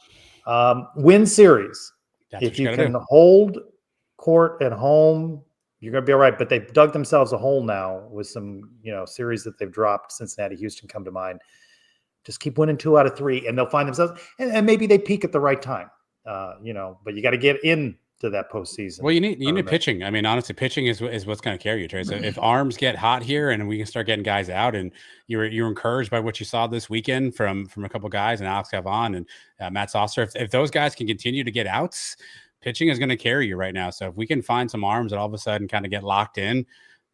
Win series. If you can hold court at home, you're going to be all right. But they've dug themselves a hole now with some, series that they've dropped. Cincinnati, Houston come to mind. Just keep winning 2 out of 3, and they'll find themselves. And maybe they peak at the right time, but you got to get in to that postseason. Well, you need pitching. I mean, honestly, pitching is what's going to carry you, Trey. So if arms get hot here and we can start getting guys out, and you're encouraged by what you saw this weekend from a couple guys and Alex Gavon and Matt Saucer, if those guys can continue to get outs, pitching is going to carry you right now. So if we can find some arms that all of a sudden kind of get locked in,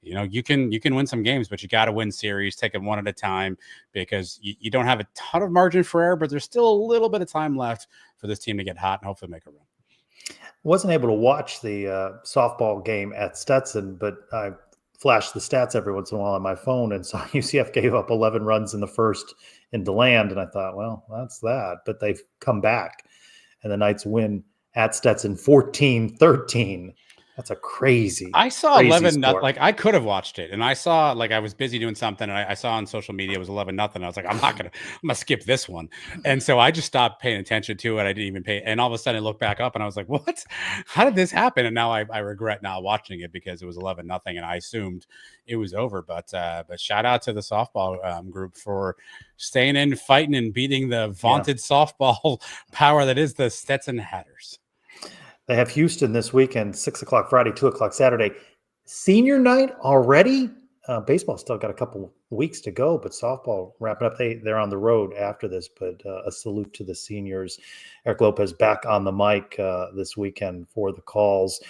you can win some games, but you got to win series, take it one at a time, because you don't have a ton of margin for error, but there's still a little bit of time left for this team to get hot and hopefully make a run. Wasn't able to watch the softball game at Stetson, but I flash the stats every once in a while on my phone and saw UCF gave up 11 runs in the first in DeLand. And I thought, well, that's that. But they've come back, and the Knights win at Stetson 14-13. That's a crazy. I saw 11 nothing. Like I could have watched it, and I saw I was busy doing something, and I saw on social media it was 11-0. I was like, I'm gonna skip this one, and so I just stopped paying attention to it. I didn't even pay, and all of a sudden I looked back up, and I was like, what? How did this happen? And now I regret not watching it because it was 11-0, and I assumed it was over. But shout out to the softball group for staying in, fighting, and beating the vaunted softball power that is the Stetson Hatters. They have Houston this weekend, 6 o'clock Friday, 2 o'clock Saturday. Senior night already? Baseball still got a couple weeks to go, but softball wrapping up. They're on the road after this, but a salute to the seniors. Eric Lopez back on the mic this weekend for the calls.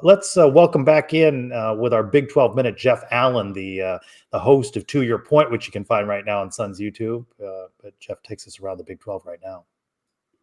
Let's welcome back in with our Big 12 Minute, Jeff Allen, the host of To Your Point, which you can find right now on Sons YouTube. But Jeff takes us around the Big 12 right now.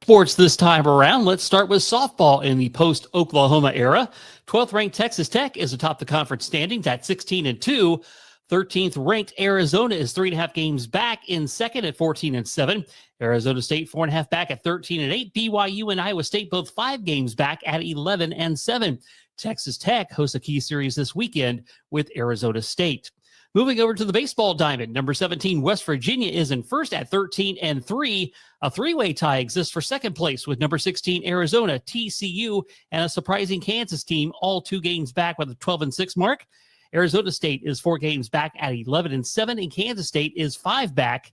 Sports this time around. Let's start with softball in the post-Oklahoma era. 12th ranked Texas Tech is atop the conference standings at 16-2. 13th ranked Arizona is 3.5 games back in second at 14-7. Arizona State 4.5 back at 13-8. BYU and Iowa State both 5 games back at 11-7. Texas Tech hosts a key series this weekend with Arizona State. Moving over to the baseball diamond, number 17, West Virginia is in first at 13-3. A three-way tie exists for second place with number 16, Arizona, TCU, and a surprising Kansas team, all 2 games back with a 12-6 mark. Arizona State is 4 games back at 11-7, and Kansas State is 5 back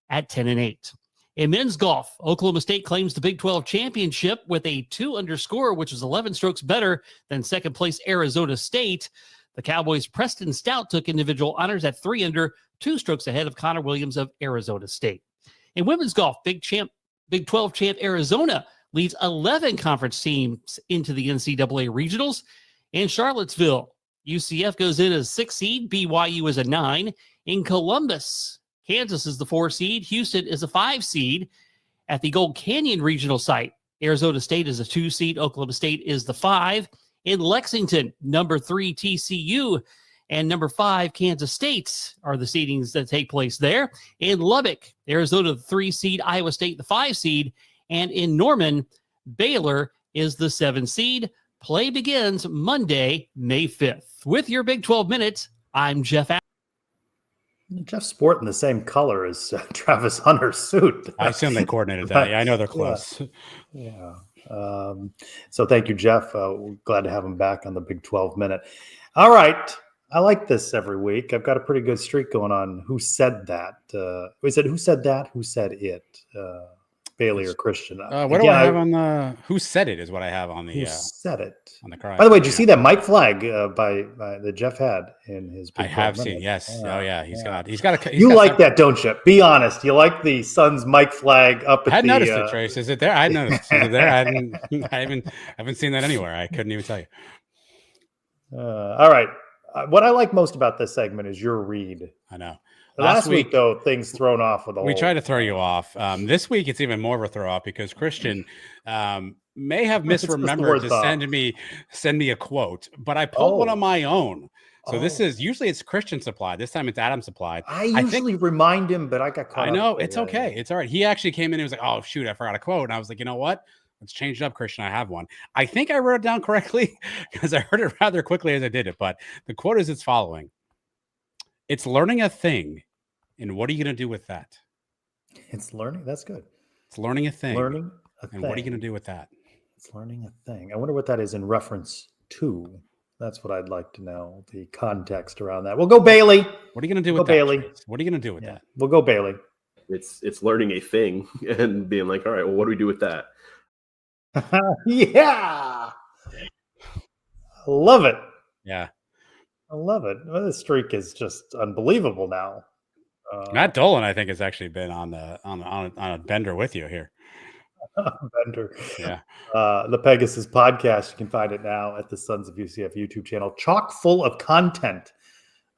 at 10-8. In men's golf, Oklahoma State claims the Big 12 championship with a 2-under score, which is 11 strokes better than second place Arizona State. The Cowboys' Preston Stout took individual honors at 3 under, 2 strokes ahead of Connor Williams of Arizona State. In women's golf, Big 12 champ Arizona leads 11 conference teams into the NCAA regionals. In Charlottesville, UCF goes in as 6 seed, BYU is a 9. In Columbus, Kansas is the 4 seed, Houston is a 5 seed. At the Gold Canyon regional site, Arizona State is a 2 seed, Oklahoma State is the 5. In Lexington, number 3 TCU and number 5 Kansas State are the seedings that take place there. In Lubbock, Arizona the 3 seed, Iowa State the 5 seed, and in Norman, Baylor is the 7 seed. Play begins Monday, May 5th. With your Big 12 minutes, I'm Jeff Allen. Jeff's sporting the same color as Travis Hunter's suit. I assume they coordinated that. Yeah, I know they're close. Yeah. So thank you, Jeff. We're glad to have him back on the Big 12 Minute. All right. I like this every week. I've got a pretty good streak going on. Who said that? We said, who said that? Who said it? Bailey or Christian? What do I have on the? Who said it is what I have on the. Who said it? On the cry. By the way, did you see that Mike flag by that Jeff had in his? I have seen. Yes. Oh yeah. He's got a. You like that, don't you? Be honest. You like the Suns Mike flag up at I had noticed it, Trace. Is it there? I had noticed. Is it there? I haven't seen that anywhere. I couldn't even tell you. All right. What I like most about this segment is your read. I know. Last week, though, things thrown off with the We tried to throw you off. This week, it's even more of a throw off because Christian may have misremembered to send me a quote, but I pulled one on my own. So this is usually it's Christian supplied. This time it's Adam supplied. I usually remind him, but I got caught. I know it's okay. It's all right. He actually came in and was like, "Oh shoot, I forgot a quote." And I was like, "You know what? Let's change it up, Christian. I have one." I think I wrote it down correctly because I heard it rather quickly as I did it. But the quote is as following. It's learning a thing. And what are you going to do with that? It's learning. That's good. It's learning a thing. Learning a thing. And what are you going to do with that? It's learning a thing. I wonder what that is in reference to. That's what I'd like to know. The context around that. We'll go Bailey. What are you going to do with that? Bailey. What are you going to do with that? We'll go Bailey. It's learning a thing and being like, all right, well, what do we do with that? Yeah. I love it. Yeah. I love it. Well, the streak is just unbelievable now. Matt Dolan, I think, has actually been on a bender with you here. Bender. Yeah. The Pegasus podcast. You can find it now at the Sons of UCF YouTube channel. Chock full of content.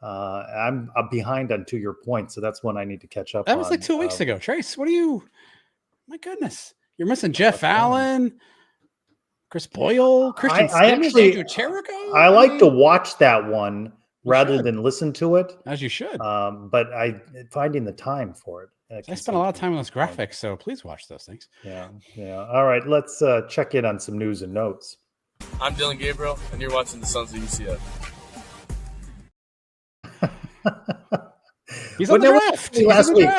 I'm behind on To Your Point, so that's one I need to catch up on. That was like 2 weeks ago. Trace, what are you? My goodness. You're missing Jeff Allen, Chris Boyle, Christian Andrew Cherico. I like to watch that one rather than listen to it. As you should. But finding the time for it. I spent a lot of time on those graphics, so please watch those things. Yeah. All right, let's check in on some news and notes. I'm Dylan Gabriel, and you're watching the Sons of UCF. He's on the draft. Last week,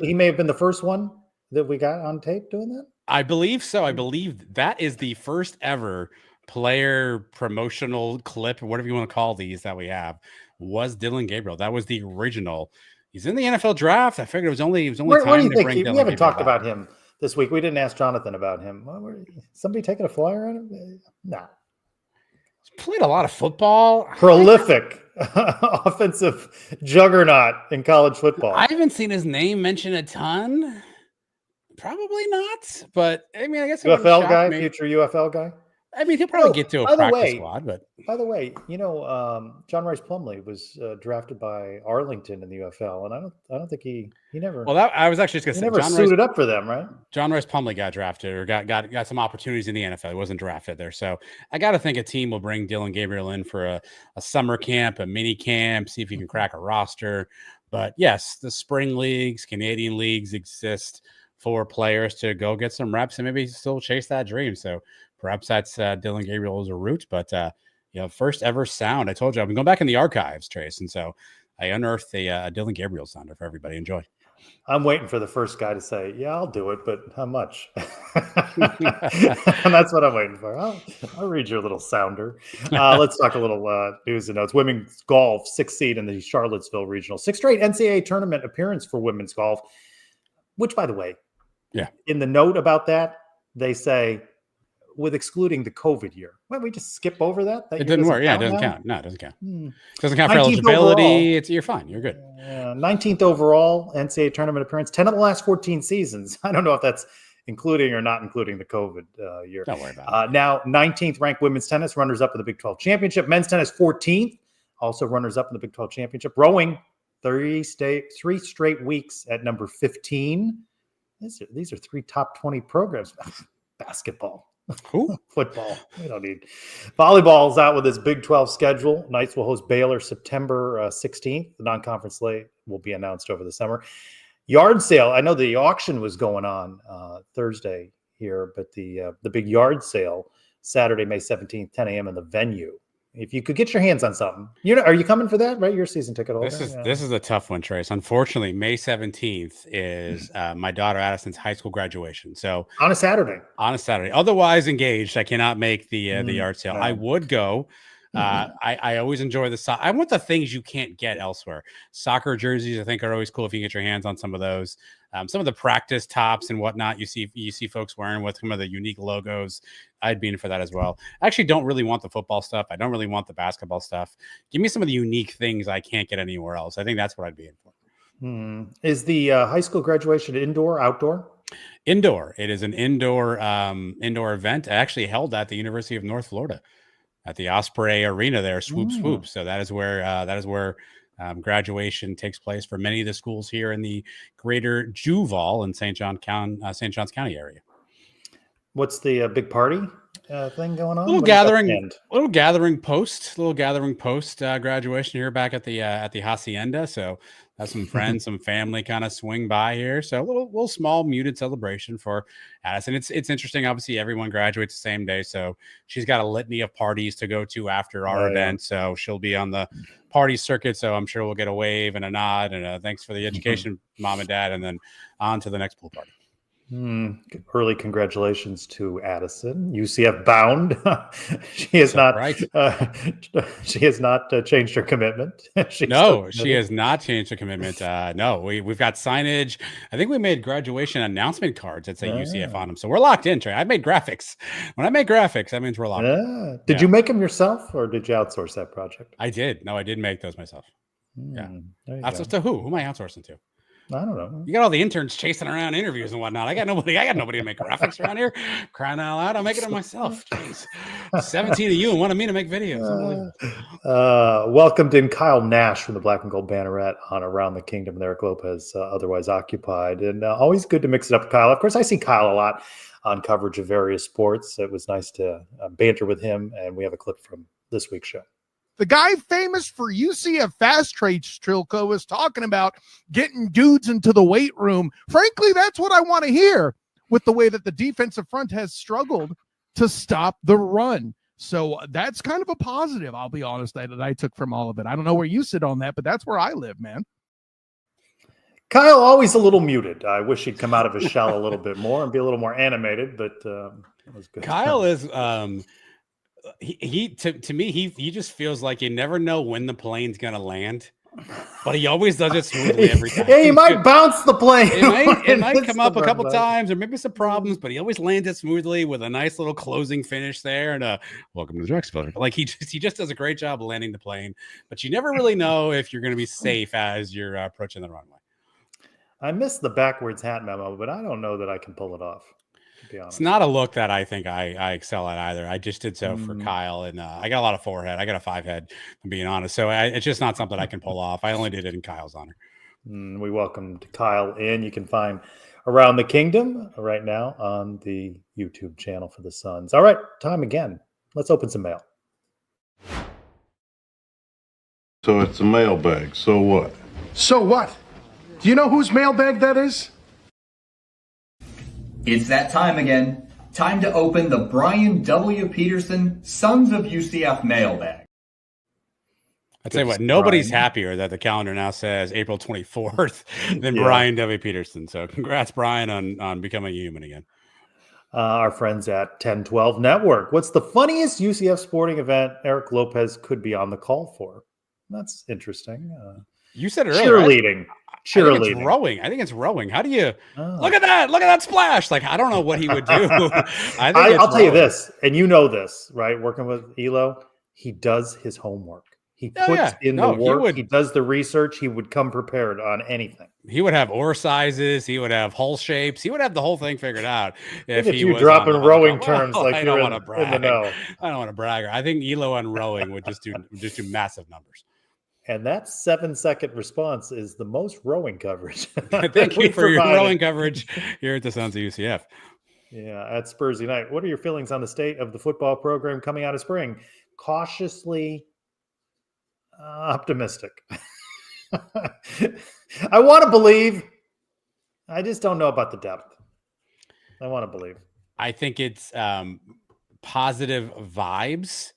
he may have been the first one that we got on tape doing that. I believe so. I believe that is the first ever player promotional clip, or whatever you want to call these that we have, was Dylan Gabriel. That was the original. He's in the NFL draft. I figured it was only time what do you to think? bring Dylan We haven't Gabriel talked about him this week. We didn't ask Jonathan about him. Somebody taking a flyer on him? No. He's played a lot of football. Prolific offensive juggernaut in college football. I haven't seen his name mentioned a ton. Probably not, but I mean, I guess UFL guy, future UFL guy. I mean, he'll probably get to a practice squad. But by the way, John Rice Plumlee was drafted by Arlington in the UFL, and I don't think he never. Well, I was actually just going to say, never suited up for them, right? John Rice Plumlee got drafted or got some opportunities in the NFL. He wasn't drafted there, so I got to think a team will bring Dylan Gabriel in for a summer camp, a mini camp, see if he can crack a roster. But yes, the spring leagues, Canadian leagues exist for players to go get some reps and maybe still chase that dream. So perhaps that's Dylan Gabriel as a route, but first ever sound. I told you I've been going back in the archives, Trace, and so I unearthed a Dylan Gabriel sounder for everybody. Enjoy. I'm waiting for the first guy to say, "Yeah, I'll do it, but how much?" And that's what I'm waiting for. I'll read your little sounder. Let's talk a little news and notes. Women's golf, 6th seed in the Charlottesville Regional, 6th straight NCAA tournament appearance for women's golf. Which, by the way, yeah, in the note about that, they say with excluding the COVID year? Why don't we just skip over that? It didn't work. Yeah, it doesn't count. No, it doesn't count. Doesn't count for 19th eligibility. overall. You're fine. You're good. 19th overall NCAA tournament appearance, 10 of the last 14 seasons. I don't know if that's including or not including the COVID year. Don't worry about it. Now, 19th ranked women's tennis, runners up in the Big 12 championship. Men's tennis, 14th, also runners up in the Big 12 championship. Rowing, 3 straight weeks at number 15. These are 3 top 20 programs. Basketball. Football. We don't need. Volleyball's out with its Big 12 schedule. Knights will host Baylor September 16th. The non-conference slate will be announced over the summer. Yard sale. I know the auction was going on Thursday here, but the big yard sale Saturday, May 17th, 10 a.m. in the Venue. If you could get your hands on something, are you coming for that? Right, you're a season ticket holder. This is a tough one, Trace. Unfortunately, May 17th is my daughter Addison's high school graduation. So on a Saturday. Otherwise engaged, I cannot make the yard sale. I would go. I always enjoy the I want the things you can't get elsewhere. Soccer jerseys, I think, are always cool if you can get your hands on some of those. Some of the practice tops and whatnot you see folks wearing with some of the unique logos. I'd be in for that as well. I actually don't really want the football stuff. I don't really want the basketball stuff. Give me some of the unique things I can't get anywhere else. I think that's what I'd be in for. Is the high school graduation indoor, outdoor? Indoor. It is an indoor event. Actually held at the University of North Florida at the Osprey Arena there. Swoop. So that is where graduation takes place for many of the schools here in the greater Duval and St. Johns County area. What's the big party thing going on? Little gathering post graduation here back at the Hacienda. So have some friends, some family kind of swing by here. So a little small muted celebration for Addison. It's interesting. Obviously, everyone graduates the same day, so she's got a litany of parties to go to after our event. So she'll be on the party circuit. So I'm sure we'll get a wave and a nod and a thanks for the education, mom and dad, and then on to the next pool party. Early congratulations to Addison, UCF bound. She has not changed her commitment. She has not changed her commitment. No, we've got signage. I think we made graduation announcement cards that say UCF on them. So we're locked in, Trey. I made graphics. When I make graphics, that means we're locked in. Did you make them yourself or did you outsource that project? I did. No, I did make those myself. Outsourced to who? Who am I outsourcing to? I don't know. You got all the interns chasing around interviews and whatnot. I got nobody to make graphics around here. Crying out loud, I'll make it myself. Jeez. 17 of you and wanted me to make videos. Welcomed in Kyle Nash from the Black and Gold Banneret on Around the Kingdom. Eric Lopez otherwise occupied. And always good to mix it up with Kyle. Of course, I see Kyle a lot on coverage of various sports. It was nice to banter with him. And we have a clip from this week's show. The guy famous for UCF fast trade Trilco was talking about getting dudes into the weight room. Frankly, that's what I want to hear with the way that the defensive front has struggled to stop the run. So that's kind of a positive, I'll be honest, that I took from all of it. I don't know where you sit on that, but that's where I live, man. Kyle, always a little muted. I wish he'd come out of his shell a little bit more and be a little more animated, but it was good. Kyle is... to me he just feels like you never know when the plane's gonna land, but he always does it smoothly every time. Yeah, he might bounce the plane. It might come up a couple times or maybe some problems, but he always lands it smoothly with a nice little closing finish there. And welcome to the Drexler. Like he just does a great job of landing the plane, but you never really know if you're going to be safe as you're approaching the runway. I missed the backwards hat memo, but I don't know that I can pull it off. It's not a look that I think I excel at either. I just did so for Kyle, and I got a lot of forehead. I got a 5 head, I'm being honest. So it's just not something I can pull off. I only did it in Kyle's honor. We welcomed Kyle in. You can find Around the Kingdom right now on the YouTube channel for the Suns. All right, time again. Let's open some mail. So it's a mailbag. So what? So what? Do you know whose mailbag that is? It's that time again. Time to open the Brian W. Peterson Sons of UCF mailbag. I'd say what, nobody's happier that the calendar now says April 24th than Brian W. Peterson. So congrats, Brian, on becoming a human again. Our friends at 1012 Network. What's the funniest UCF sporting event Eric Lopez could be on the call for? That's interesting. You said it earlier. Cheerleading. I think it's rowing. I think it's rowing. How do you look at that? Look at that splash. Like, I don't know what he would do. I'll tell you this, and you know this, right? Working with Elo, he does his homework. He puts in the work. He does the research. He would come prepared on anything. He would have oar sizes. He would have hull shapes. He would have the whole thing figured out. If he was dropping rowing terms, like I you're don't want to brag. In the know. I don't want to brag. I think Elo on rowing would just do massive numbers. And that 7-second response is the most rowing coverage. Thank you for your rowing coverage here at the Sons of UCF. Yeah, at Spurs Unite. What are your feelings on the state of the football program coming out of spring? Cautiously optimistic. I want to believe. I just don't know about the depth. I want to believe. I think it's positive vibes.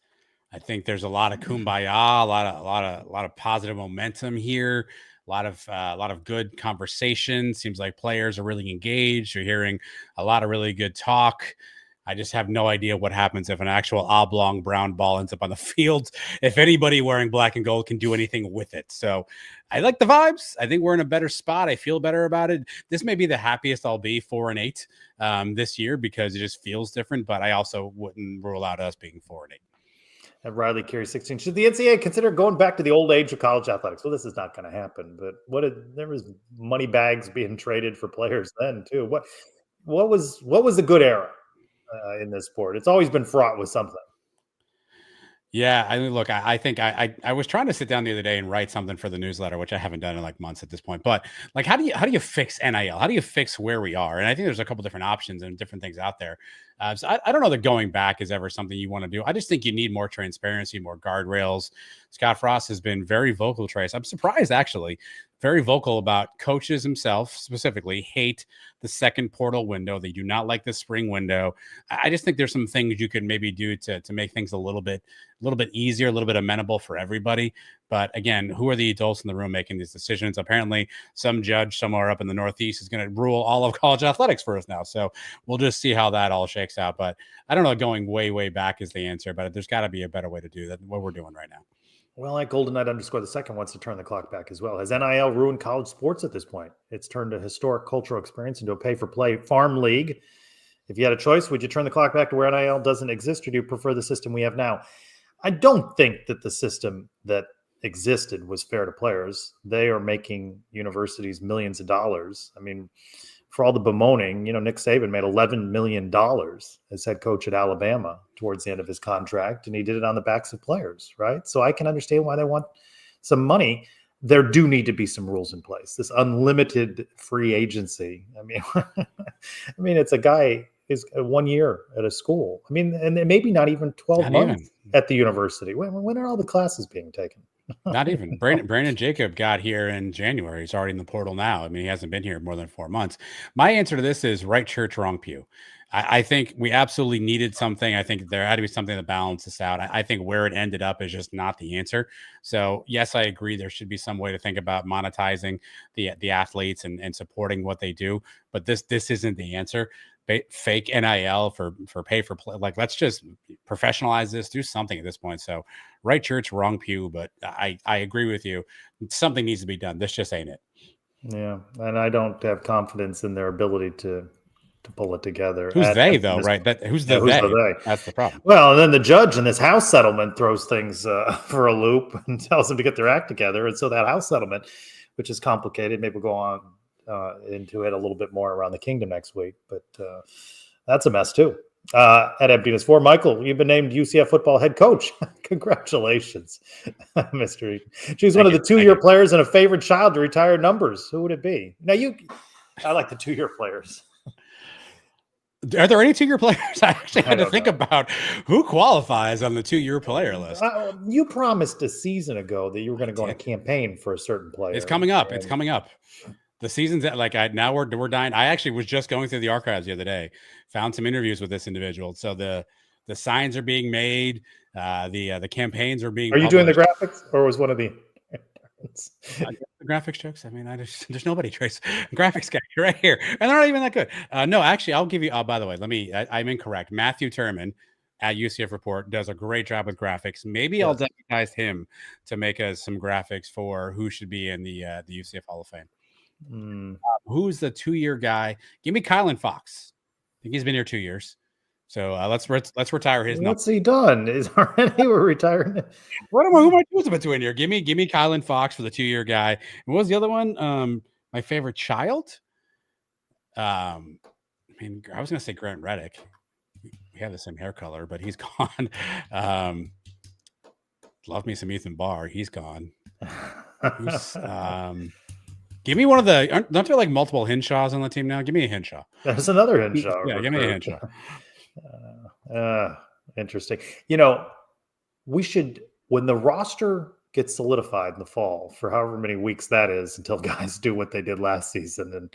I think there's a lot of kumbaya, a lot of positive momentum here. A lot of good conversation. Seems like players are really engaged. You're hearing a lot of really good talk. I just have no idea what happens if an actual oblong brown ball ends up on the field. If anybody wearing black and gold can do anything with it. So I like the vibes. I think we're in a better spot. I feel better about it. This may be the happiest I'll be 4-8 this year because it just feels different. But I also wouldn't rule out us being 4-8. And Riley Carey 16. Should the NCAA consider going back to the old age of college athletics? Well, this is not going to happen. But there was money bags being traded for players then too. What was a good era in this sport? It's always been fraught with something. Yeah, I mean, look, I think I was trying to sit down the other day and write something for the newsletter, which I haven't done in like months at this point. But like, how do you fix NIL? How do you fix where we are? And I think there's a couple different options and different things out there. So I don't know that going back is ever something you want to do. I just think you need more transparency, more guardrails. Scott Frost has been very vocal, Trace. I'm surprised, actually, very vocal about coaches himself specifically hate the second portal window. They do not like the spring window. I just think there's some things you could maybe do to make things a little bit easier, a little bit amenable for everybody. But again, who are the adults in the room making these decisions? Apparently, some judge somewhere up in the Northeast is going to rule all of college athletics for us now. So we'll just see how that all shakes out. But I don't know, going way, way back is the answer. But there's got to be a better way to do that than what we're doing right now. Well, like Golden Knight _2 wants to turn the clock back as well. Has NIL ruined college sports at this point? It's turned a historic cultural experience into a pay-for-play farm league. If you had a choice, would you turn the clock back to where NIL doesn't exist, or do you prefer the system we have now? I don't think that the system that existed was fair to players. They are making universities millions of dollars. I mean, for all the bemoaning, Nick Saban made $11 million as head coach at Alabama towards the end of his contract, and he did it on the backs of players, right? So I can understand why they want some money. There do need to be some rules in place. This unlimited free agency. I mean, it's a guy is 1 year at a school. I mean, and maybe not even 12 months at the university. When are all the classes being taken? Not even. Brandon Jacob got here in January. He's already in the portal now. I mean, he hasn't been here more than 4 months. My answer to this is right church, wrong pew. I think we absolutely needed something. I think there had to be something to balance this out. I think where it ended up is just not the answer. So yes, I agree. There should be some way to think about monetizing the athletes and supporting what they do. But this isn't the answer. Fake NIL for pay for play. Like, let's just professionalize this, do something at this point. So right church, wrong pew. But I agree with you. Something needs to be done. This just ain't it. Yeah. And I don't have confidence in their ability to pull it together. Who's they though, right? Who's the they? That's the problem. Well, and then the judge in this house settlement throws things for a loop and tells them to get their act together. And so that house settlement, which is complicated, maybe we'll go on into it a little bit more around the kingdom next week, but that's a mess too. At Emptiness 4, Michael, you've been named UCF football head coach. Congratulations, Mr. Choose one of the 2-year players and a favorite child to retire numbers. Who would it be? Now I like the 2-year players. Are there any 2-year players? I actually had to think about who qualifies on the 2-year player list. You promised a season ago that you were going to go on a campaign for a certain player. It's coming up. It's coming up. The season's now we're dying. I actually was just going through the archives the other day, found some interviews with this individual. So the signs are being made. The campaigns are being. Are you doing the graphics, or was one of the the graphics jokes? I mean, there's nobody, Trace. Graphics guy right here, and they're not even that good. No, actually, I'll give you. Oh, by the way, I'm incorrect. Matthew Turman at UCF Report does a great job with graphics. Maybe I'll deputize him to make us some graphics for who should be in the UCF Hall of Fame. Who's the 2-year guy? Give me Kylan Fox. I think he's been here 2 years. So let's retire his number. What's he done? Is already we're retiring? Who am I choosing between here? Give me Kylan Fox for the 2-year guy. And what was the other one? My favorite child. I mean, I was gonna say Grant Reddick. We have the same hair color, but he's gone. Love me some Ethan Barr. He's gone. Give me one of the. Don't there like multiple Hinshaws on the team now? Give me a Hinshaw. There's another Hinshaw. Yeah, give me a Hinshaw. Interesting. We should, when the roster gets solidified in the fall for however many weeks that is until guys do what they did last season and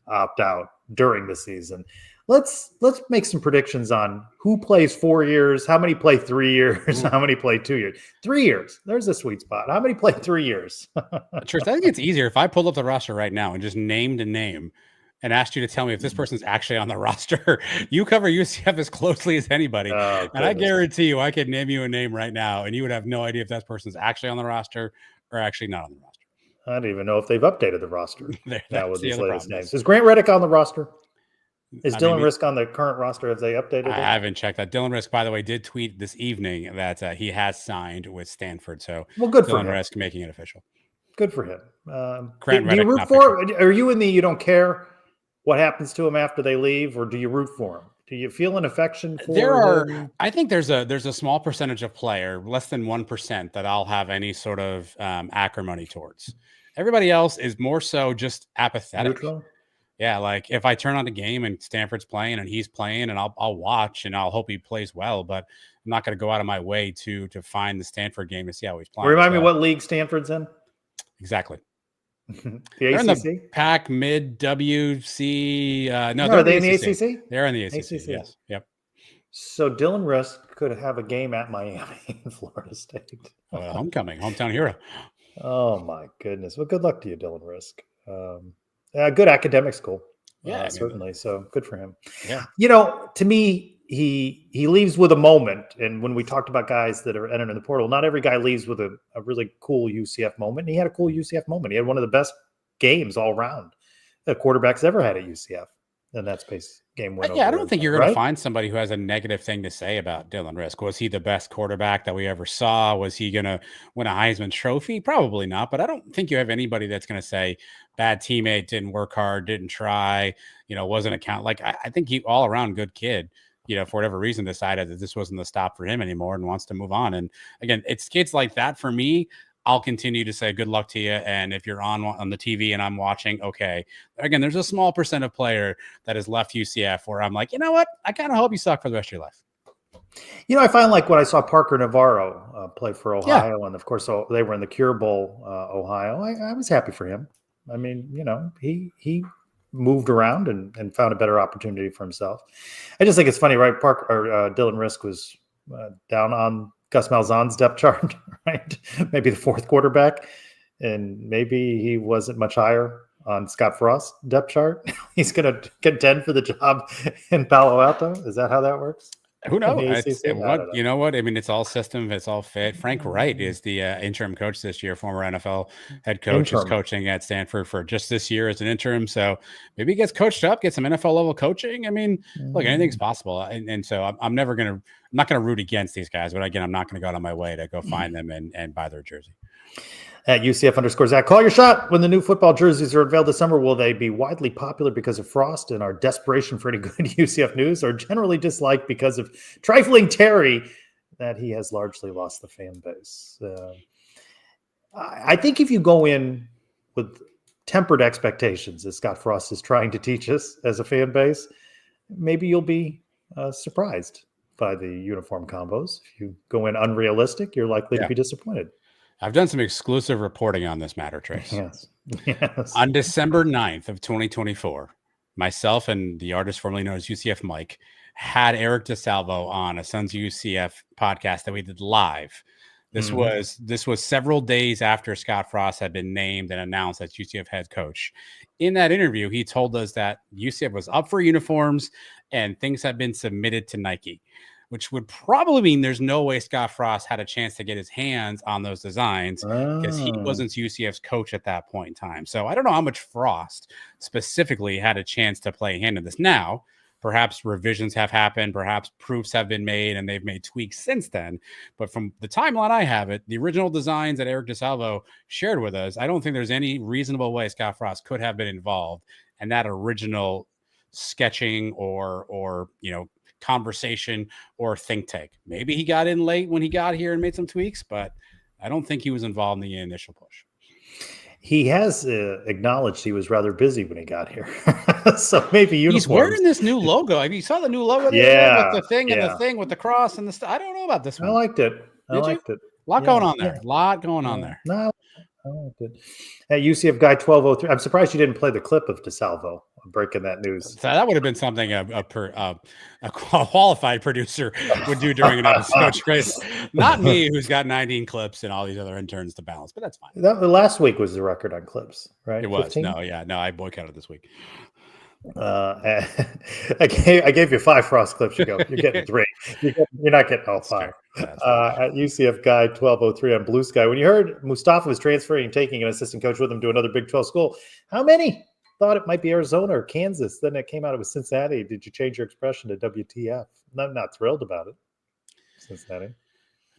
opt out during the season. Let's make some predictions on who plays 4 years, how many play 3 years, how many play 2 years. 3 years. There's a sweet spot. How many play 3 years? Trish, I think it's easier if I pulled up the roster right now and just named a name and asked you to tell me if this person's actually on the roster. You cover UCF as closely as anybody. And I guarantee you I could name you a name right now and you would have no idea if that person's actually on the roster or actually not on the roster. I don't even know if they've updated the roster now with these latest names. Is Is Grant Reddick on the roster? Is Dylan Risk on the current roster? Have they updated it? I haven't checked that. Dylan Risk, by the way, did tweet this evening that he has signed with Stanford. So good for Dylan him. Risk making it official. Good for him. Grant do you Reddick, root for? Are you in the you don't care what happens to him after they leave, or do you root for him? Do you feel an affection for him? I think there's a small percentage of player, less than 1%, that I'll have any sort of acrimony towards. Everybody else is more so just apathetic. Neutral? Yeah, like if I turn on the game and Stanford's playing and he's playing, and I'll watch and I'll hope he plays well, but I'm not going to go out of my way to find the Stanford game to see how he's playing. Remind me what league Stanford's in? Exactly. The they're ACC? in the Pac Mid WC. No, are they in the ACC? They're in the ACC. Yes. Yep. So Dylan Risk could have a game at Miami in Florida State. Homecoming, hometown hero. Oh my goodness! Well, good luck to you, Dylan Risk. Good academic school. Yeah, certainly. So good for him. Yeah. To me, he leaves with a moment. And when we talked about guys that are entering the portal, not every guy leaves with a really cool UCF moment. And he had a cool UCF moment. He had one of the best games all around that quarterbacks ever had at UCF. And that space game win. Yeah, I don't think you're going to find somebody who has a negative thing to say about Dylan Risk. Was he the best quarterback that we ever saw? Was he going to win a Heisman Trophy? Probably not. But I don't think you have anybody that's going to say bad teammate, didn't work hard, didn't try, wasn't account. Like I think he all around good kid. For whatever reason, decided that this wasn't the stop for him anymore and wants to move on. And again, it's kids like that for me. I'll continue to say good luck to you. And if you're on the TV and I'm watching, okay. Again, there's a small percent of player that has left UCF where I'm like, you know what? I kind of hope you suck for the rest of your life. I find like when I saw Parker Navarro play for Ohio, and of course they were in the Cure Bowl, Ohio. I was happy for him. I mean, he moved around and found a better opportunity for himself. I just think it's funny, right? Dylan Risk was down on Gus Malzahn's depth chart, right? Maybe the fourth quarterback, and maybe he wasn't much higher on Scott Frost's depth chart. He's going to contend for the job in Palo Alto. Is that how that works? Who knows? You know what? I mean, it's all system. It's all fit. Frank Wright is the interim coach this year, former NFL head coach, is coaching at Stanford for just this year as an interim. So maybe he gets coached up, get some NFL level coaching. I mean, look, anything's possible. And so I'm not going to root against these guys, but again, I'm not going to go out of my way to go find them and buy their jersey. At UCF_Zach, call your shot. When the new football jerseys are unveiled this summer, will they be widely popular because of Frost and our desperation for any good UCF news, or generally disliked because of trifling Terry that he has largely lost the fan base? I think if you go in with tempered expectations, as Scott Frost is trying to teach us as a fan base, maybe you'll be surprised by the uniform combos. If you go in unrealistic, you're likely to be disappointed. I've done some exclusive reporting on this matter, Trace. Yes. On December 9th of 2024, myself and the artist formerly known as UCF Mike had Eric DeSalvo on a Sons of UCF podcast that we did live. This was several days after Scott Frost had been named and announced as UCF head coach. In that interview, he told us that UCF was up for uniforms and things had been submitted to Nike. which would probably mean there's no way Scott Frost had a chance to get his hands on those designs because he wasn't UCF's coach at that point in time. So I don't know how much Frost specifically had a chance to play a hand in this. Now, perhaps revisions have happened, perhaps proofs have been made, and they've made tweaks since then. But from the timeline I have it, the original designs that Eric DeSalvo shared with us, I don't think there's any reasonable way Scott Frost could have been involved in that original sketching or conversation or think tank. Maybe he got in late when he got here and made some tweaks, but I don't think he was involved in the initial push. He has acknowledged he was rather busy when he got here. So maybe uniforms. He's wearing this new logo. I mean, you saw the new logo there with the thing and the thing with the cross and the stuff. I don't know about this one. I liked it. I liked it. A lot going on there. A lot going on there. No, I liked it. Hey, UCF guy 1203. I'm surprised you didn't play the clip of DeSalvo breaking that news. So that would have been something a qualified producer would do during an episode, Chris. Not me, who's got 19 clips and all these other interns to balance, but that's fine. Last week was the record on clips, right? It was. 15? No, I boycotted this week. I gave you 5 Frost clips. You're getting 3. You're not getting all 5. At UCF guy 1203 on Blue Sky. When you heard Mustafa was transferring and taking an assistant coach with him to another Big 12 school, how many thought it might be Arizona or Kansas? Then it came out it was Cincinnati. Did you change your expression to WTF? I'm not thrilled about it. Cincinnati.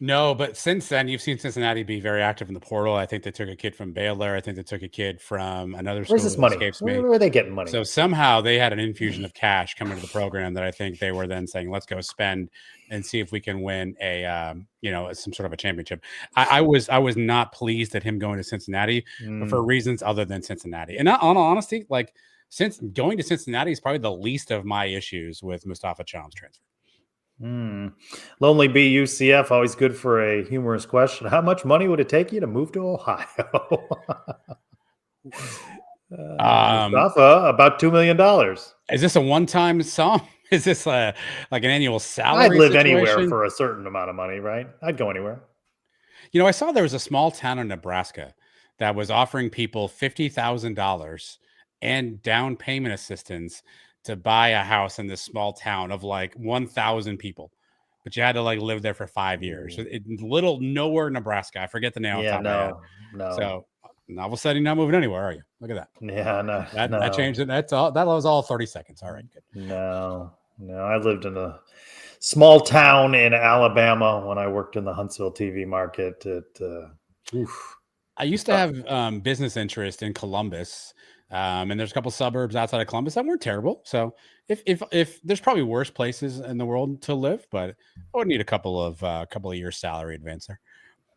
No, but since then, you've seen Cincinnati be very active in the portal. I think they took a kid from Baylor. I think they took a kid from another school. Where's this money? Where are they getting money? So somehow they had an infusion of cash coming to the program that I think they were then saying, let's go spend and see if we can win some sort of a championship. I was not pleased at him going to Cincinnati but for reasons other than Cincinnati. And on honesty, like since going to Cincinnati is probably the least of my issues with Mustafa Cham's transfer. Lonely Bee UCF, always good for a humorous question. How much money would it take you to move to Ohio? Mustafa, about $2 million. Is this a one-time sum? Is this like an annual salary? I'd live situation? Anywhere for a certain amount of money, right? I'd go anywhere. I saw there was a small town in Nebraska that was offering people $50,000 and down payment assistance to buy a house in this small town of like 1,000 people, but you had to like live there for 5 years. Nowhere, Nebraska. I forget the name. No. So all of a sudden, you're not moving anywhere, are you? Look at that. Yeah, no. That changed it. That was all 30 seconds. All right, good. No. I lived in a small town in Alabama when I worked in the Huntsville TV market. I used to have business interest in Columbus. And there's a couple suburbs outside of Columbus that weren't terrible. So if there's probably worse places in the world to live, but I would need a couple of years salary advance there.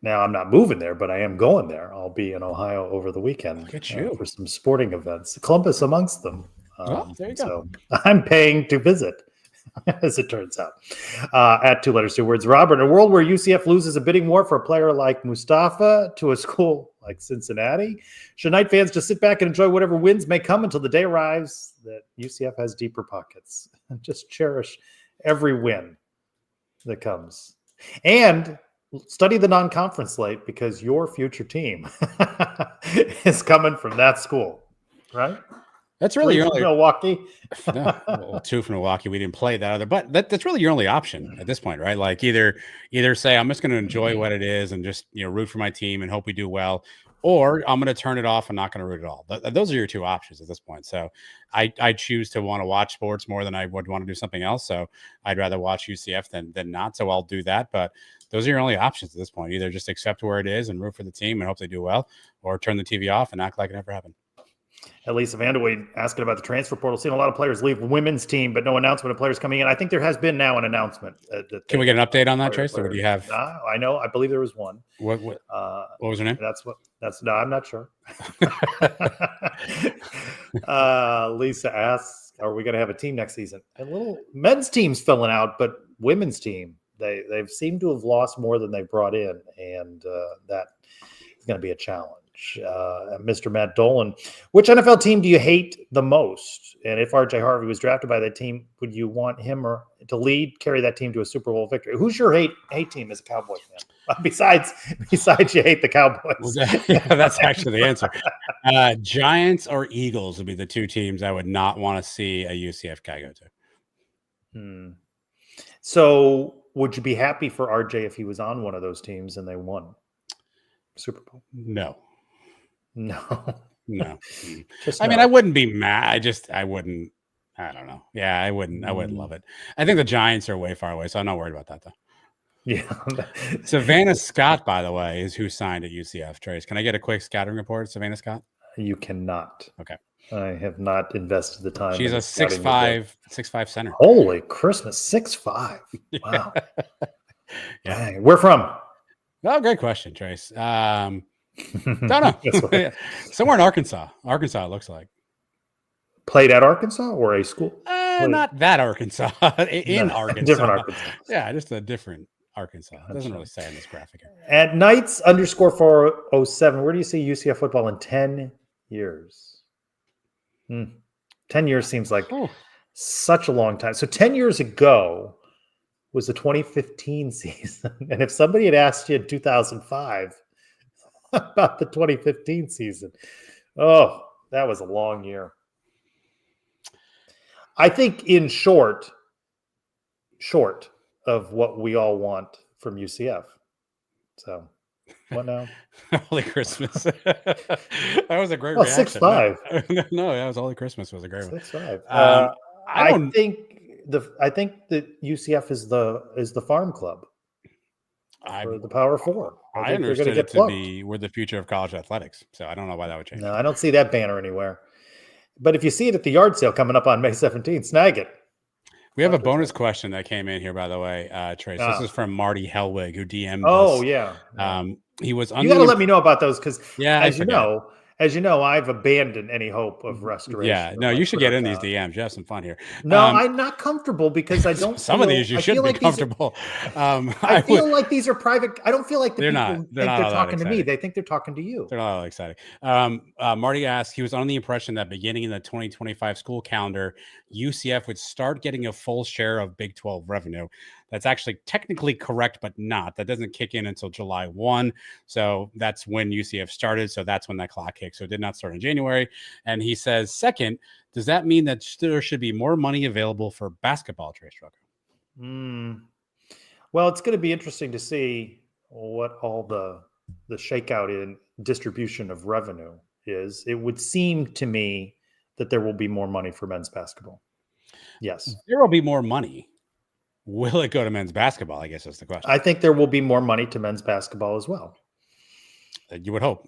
Now I'm not moving there, but I am going there. I'll be in Ohio over the weekend. Look at you. For some sporting events. Columbus amongst them. There you go. So I'm paying to visit, as it turns out. At 2 letters, 2 words. Robert, in a world where UCF loses a bidding war for a player like Mustafa to a school like Cincinnati, should Knight fans just sit back and enjoy whatever wins may come until the day arrives that UCF has deeper pockets and just cherish every win that comes? And study the non-conference slate because your future team is coming from that school, right? That's really your only Milwaukee. 2 from Milwaukee. We didn't play that other, but that's really your only option at this point, right? Like either say I'm just going to enjoy what it is and just root for my team and hope we do well, or I'm going to turn it off and not going to root at all. Those are your 2 options at this point. So I choose to want to watch sports more than I would want to do something else. So I'd rather watch UCF than not. So I'll do that. But those are your only options at this point. Either just accept where it is and root for the team and hope they do well, or turn the TV off and act like it never happened. At Lisa Vanderway asking about the transfer portal. Seen a lot of players leave the women's team, but no announcement of players coming in. I think there has been now an announcement. Can we get an update on that, Trace? Or do you have? I know. I believe there was one. What was her name? No, I'm not sure. Lisa asks, "Are we going to have a team next season?" A little men's team's filling out, but women's team they've seemed to have lost more than they brought in, and that is going to be a challenge. Mr. Matt Dolan, which NFL team do you hate the most? And if RJ Harvey was drafted by that team, would you want him or to carry that team to a Super Bowl victory? Who's your hate team as a Cowboy fan? Besides you hate the Cowboys. That's actually the answer. Giants or Eagles would be the 2 teams I would not want to see a UCF guy go to. So would you be happy for RJ if he was on one of those teams and they won Super Bowl? No. No. I wouldn't be mad. I wouldn't. I don't know. Yeah, I wouldn't love it. I think the Giants are way far away, so I'm not worried about that, though. Yeah. Savannah Scott, by the way, is who signed at UCF. Trace, can I get a quick scouting report, Savannah Scott? You cannot. Okay. I have not invested the time. She's a 6'5" center. Holy Christmas, 6'5". Wow. Yeah. Dang. Where from? Oh, great question, Trace. Don't know. Somewhere in Arkansas. Arkansas, it looks like. Played at Arkansas or a school? Not that Arkansas. In Arkansas. Different Arkansas. Yeah, just a different Arkansas. It doesn't really say on this graphic here. At Knights_407, where do you see UCF football in 10 years? 10 years seems like such a long time. So 10 years ago was the 2015 season. And if somebody had asked you in 2005 about the 2015 season, that was a long year. I think in short of what we all want from UCF. So what now? Holy Christmas. That was a great reaction. 6'5". No, that was Holy Christmas was a great one. 6'5". I think that UCF is the farm club for the Power Four. I understood it to be we're the future of college athletics. So I don't know why that would change. No, I don't see that banner anywhere. But if you see it at the yard sale coming up on May 17th, snag it. We have a bonus question that came in here, by the way, Trace. This is from Marty Helwig, who DM'd us. Oh, yeah. He was. You got to let me know about those because, as you know, I've abandoned any hope of restoration. Yeah, no, you should get in these DMs. You have some fun here. No, I'm not comfortable because I don't. Some of these you should be comfortable. I feel like these are private. I don't feel like the people think they're talking to me. They think they're talking to you. They're not all exciting. Marty asked, he was under the impression that beginning in the 2025 school calendar, UCF would start getting a full share of Big 12 revenue. That's actually technically correct, but not. That doesn't kick in until July 1. So that's when UCF started. So that's when that clock kicked. So it did not start in January. And he says, second, does that mean that there should be more money available for basketball, Trace Drucker? Well, it's going to be interesting to see what all the shakeout in distribution of revenue is. It would seem to me that there will be more money for men's basketball. Yes. There will be more money. Will it go to men's basketball? I guess that's the question. I think there will be more money to men's basketball as well. You would hope.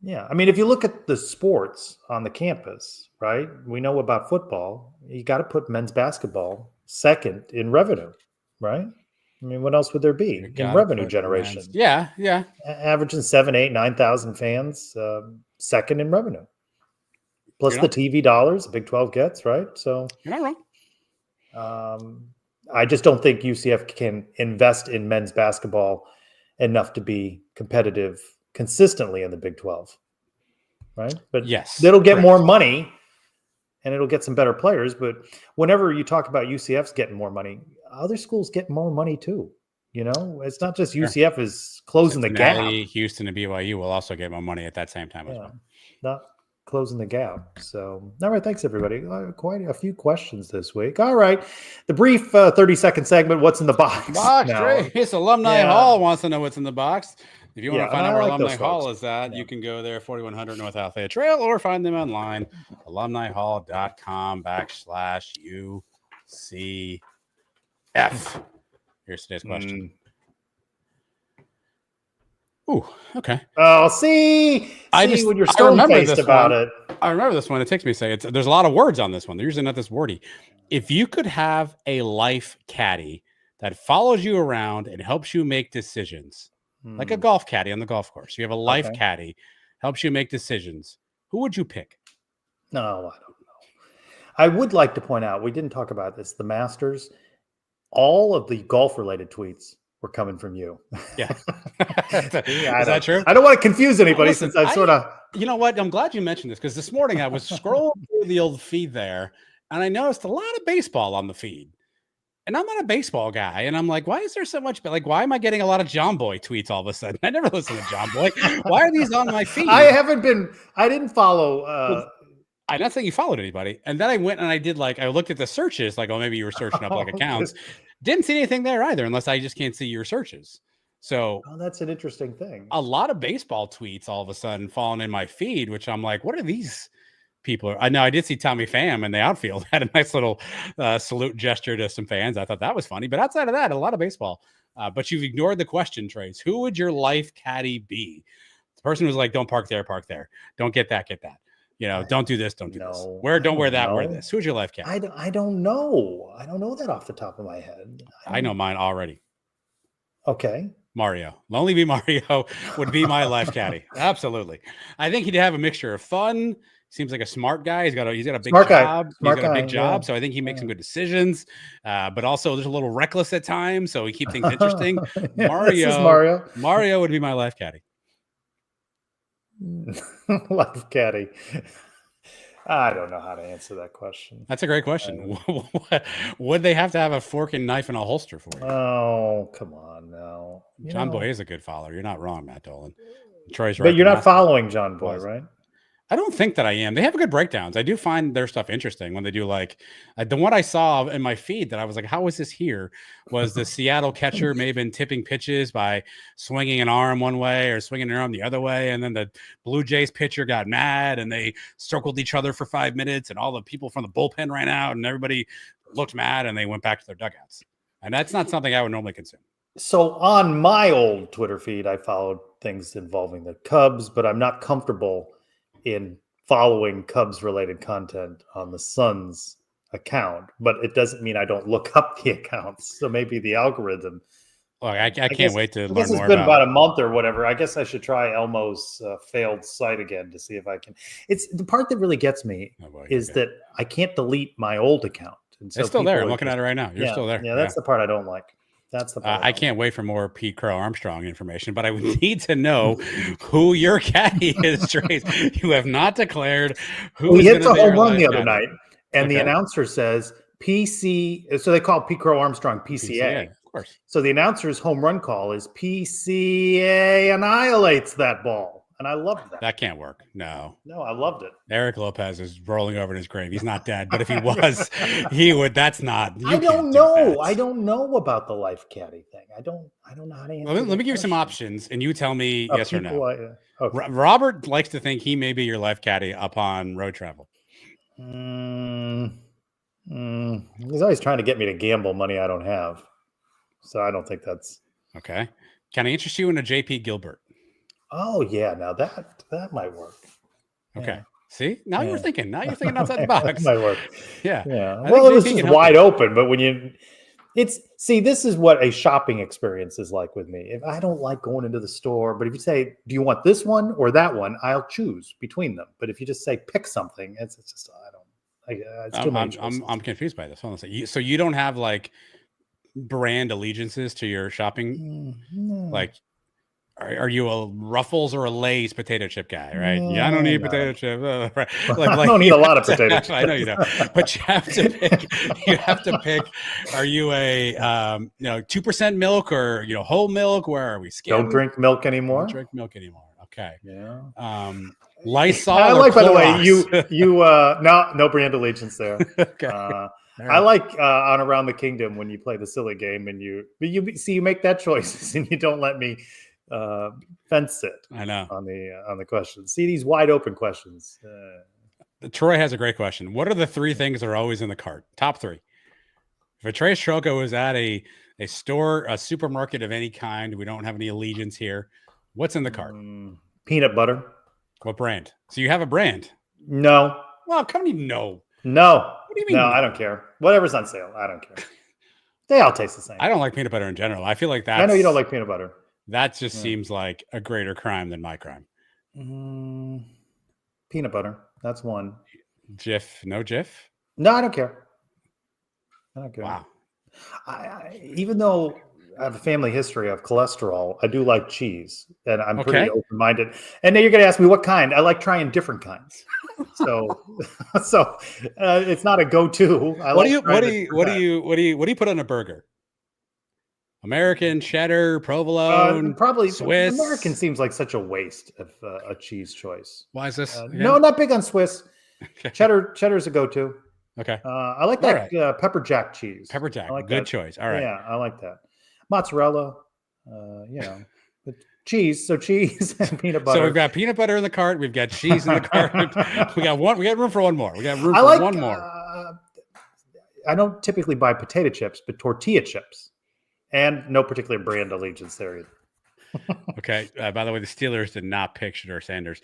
Yeah. I mean, if you look at the sports on the campus, right? We know about football. You got to put men's basketball second in revenue, right? I mean, what else would there be in revenue generation? Yeah. Averaging 7,000, 8,000, 9,000 fans, second in revenue. Plus the TV dollars Big 12 gets, right? So you're not wrong. I just don't think UCF can invest in men's basketball enough to be competitive consistently in the Big 12, right? But yes, it'll get more money and it'll get some better players. But whenever you talk about UCF's getting more money, other schools get more money too. You know, it's not just UCF is closing the gap. Houston and BYU will also get more money at that same time as well. Not closing the gap. So, all right. Thanks, everybody. Quite a few questions this week. All right. The brief 30-second segment, what's in the box? Trace. Alumni Hall wants to know what's in the box. If you want to find out where Alumni Hall is at, you can go there, 4100 North Althea Trail, or find them online, alumnihall.com/UCF. Here's today's question. Ooh, okay. Oh, see when you're stone-faced about it. I remember this one. It takes me a second. There's a lot of words on this one. They're usually not this wordy. If you could have a life caddy that follows you around and helps you make decisions, like a golf caddy on the golf course, you have a life caddy, helps you make decisions, who would you pick? No, I don't know. I would like to point out, we didn't talk about this, the Masters, all of the golf-related tweets were coming from you. Yeah. Is that true? I don't want to confuse anybody since I've sort of... You know what? I'm glad you mentioned this because this morning I was scrolling through the old feed there and I noticed a lot of baseball on the feed. And I'm not a baseball guy. And I'm like, why is there so much? Like, why am I getting a lot of John Boy tweets all of a sudden? I never listen to John Boy. Why are these on my feed? I didn't follow I'm not saying you followed anybody. And then I went and I looked at the searches, like, oh, maybe you were searching up like accounts. Didn't see anything there either, unless I just can't see your searches. So that's an interesting thing. A lot of baseball tweets all of a sudden falling in my feed, which I'm like, what are these people? I know I did see Tommy Pham in the outfield had a nice little salute gesture to some fans. I thought that was funny. But outside of that, a lot of baseball. But you've ignored the question, Trace. Who would your life caddy be? The person who's like, don't park there, park there. Don't get that, get that. Don't do this, don't do this. Don't wear that, wear this. Who's your life caddy? I don't know. I don't know that off the top of my head. I know mine already. Okay. Mario. Lonely B Mario would be my life caddy. Absolutely. I think he'd have a mixture of fun. Seems like a smart guy. He's got a big job. He's got a big job. So I think he makes some good decisions. But also there's a little reckless at times. So he keeps things interesting. Mario would be my life caddy. Life caddy. I don't know how to answer that question. That's a great question. Would they have to have a fork and knife and a holster for you? Oh, come on, no. John Boy is a good follower. You're not wrong, Matt Dolan. Troy's right. But you're not following John Boy, right? I don't think that I am. They have good breakdowns. I do find their stuff interesting when they do the one I saw in my feed that I was like, how is this here? Was the Seattle catcher may have been tipping pitches by swinging an arm one way or swinging an arm the other way. And then the Blue Jays pitcher got mad and they circled each other for 5 minutes and all the people from the bullpen ran out and everybody looked mad and they went back to their dugouts. And that's not something I would normally consume. So on my old Twitter feed, I followed things involving the Cubs, but I'm not comfortable in following Cubs related content on the Suns account, but it doesn't mean I don't look up the accounts. So maybe the algorithm. Well, I can't wait to learn more. It's been about a month or whatever. I guess I should try Elmo's failed site again to see if I can. It's the part that really gets me that I can't delete my old account. And so it's still there. I'm looking at it right now. You're still there. Yeah, that's the part I don't like. That's the part. I can't wait for more Pete Crow Armstrong information, but I would need to know who your caddy is, Trace. You have not declared who. He hits a home run the other night, and the announcer says PC. So they call Pete Crow Armstrong PCA. Of course. So the announcer's home run call is PCA annihilates that ball. And I loved that. That can't work. No, I loved it. Eric Lopez is rolling over in his grave. He's not dead, but if he was, he would. That's not. I don't know. I don't know about the life caddy thing. I don't know how to answer. Let me give you some options, and you tell me yes or no. Okay. Robert likes to think he may be your life caddy upon road travel. He's always trying to get me to gamble money I don't have, so I don't think that's okay. Can I interest you in a JP Gilbert? Oh yeah, now that might work. Okay. Yeah. See, now you're thinking. Now you're thinking outside the box. That might work. Yeah. Well, it was just wide open, but when this is what a shopping experience is like with me. If I don't like going into the store, but if you say, "Do you want this one or that one?" I'll choose between them. But if you just say pick something, it's just it's too much. I'm confused by this. Honestly, so you don't have like brand allegiances to your shopping, No. Are you a Ruffles or a Lay's potato chip guy, right? Yeah, I don't need potato chip. Right. I don't need a lot of potato chips. I know you don't, but you have to pick. You have to pick. Are you a 2% milk or whole milk? Where are we? Don't drink milk anymore. Don't drink milk anymore. Okay. Yeah. Lysol. I like, by the way, Clorox? you no brand allegiance there. Okay. I like on Around the Kingdom when you play the silly game and you make that choice and you don't let me fence it. I know on the questions. See these wide open questions. Troy has a great question. What are the 3 things that are always in the cart? Top 3. If a Trace Trelko is at a store, a supermarket of any kind, we don't have any allegiance here. What's in the cart? Peanut butter. What brand? So you have a brand? No. Well, come on, no. No. What do you mean? No, I don't care. Whatever's on sale, I don't care. They all taste the same. I don't like peanut butter in general. I feel like that. I know you don't like peanut butter. That just seems like a greater crime than my crime. Peanut butter. That's one. Jif. No Jif? No, I don't care. I don't care. Wow. Even though I have a family history of cholesterol, I do like cheese. And I'm pretty open-minded. And now you're going to ask me what kind. I like trying different kinds. So it's not a go-to. What do you put on a burger? American, cheddar, provolone, probably Swiss. American seems like such a waste of a cheese choice. Why is this? No, not big on Swiss. Cheddar's a go-to. Okay. I like that pepper jack cheese. Pepper jack, I like good that. choice. All right. Yeah, I like that. Mozzarella, but cheese. So cheese and peanut butter. So we've got peanut butter in the cart. We've got cheese in the cart. We got room for one more. We got room for one more. I don't typically buy potato chips, but tortilla chips, and no particular brand allegiance there either. Okay. By the way, the Steelers did not pick Shedeur Sanders.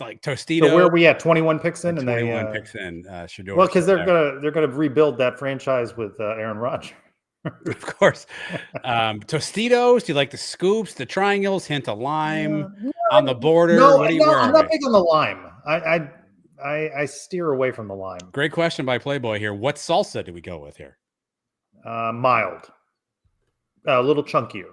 Like Tostito. So where are we at? 21 picks in, and 21 picks in. Shedeur. Well, because they're gonna rebuild that franchise with Aaron Rodgers. Of course. Tostitos. Do you like the scoops, the triangles, hint of lime on the border? No, I'm not big on the lime. I steer away from the lime. Great question by Playboy here. What salsa do we go with here? Mild, a little chunkier.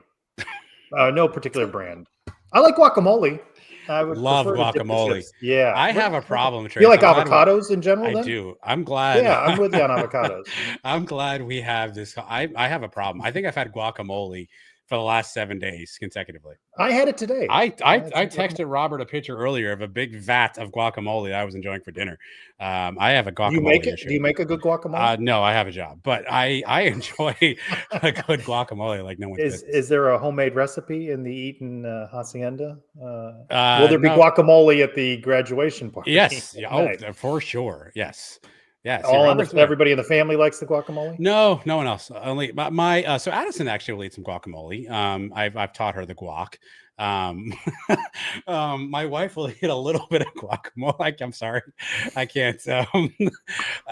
No particular brand. I like guacamole. I would love guacamole. Yeah, I have a problem. You like avocados in general? I do. I'm glad. Yeah, I'm with you on avocados. I'm glad we have this. I have a problem. I think I've had guacamole for the last 7 days consecutively. I had it today. I texted Robert a picture earlier of a big vat of guacamole that I was enjoying for dinner. I have a guacamole. Do you make a good guacamole? No, I have a job, but I enjoy a good guacamole like no one's business. Is there a homemade recipe in the Eaton Hacienda? Will there be guacamole at the graduation party? Yes. Oh, for sure. Yes. Yes. Everybody in the family likes the guacamole? No one else. Only my so Addison actually will eat some guacamole. I've taught her the guac. My wife will eat a little bit of guacamole. I'm sorry, I can't.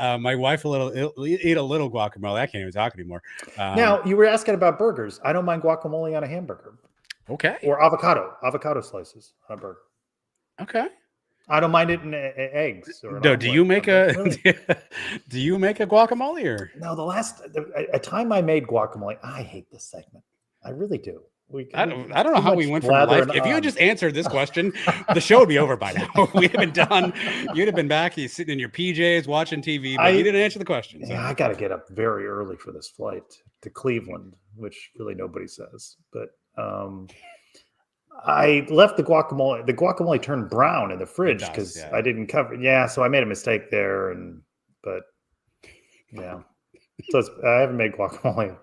My wife will eat a little guacamole. I can't even talk anymore. Now you were asking about burgers. I don't mind guacamole on a hamburger. Okay. Or avocado slices on a burger. Okay. I don't mind it in eggs. No, do you make a guacamole or no? The last time I made guacamole, I hate this segment. I really do. I don't know how we went from life. If you had just answered this question, the show would be over by now. We'd have been done. You'd have been back. You're sitting in your PJs watching TV, but you didn't answer the question. So. Yeah, I got to get up very early for this flight to Cleveland, which really nobody says. But I left the guacamole. The guacamole turned brown in the fridge because I didn't cover. Yeah, so I made a mistake there, but yeah. So I haven't made guacamole.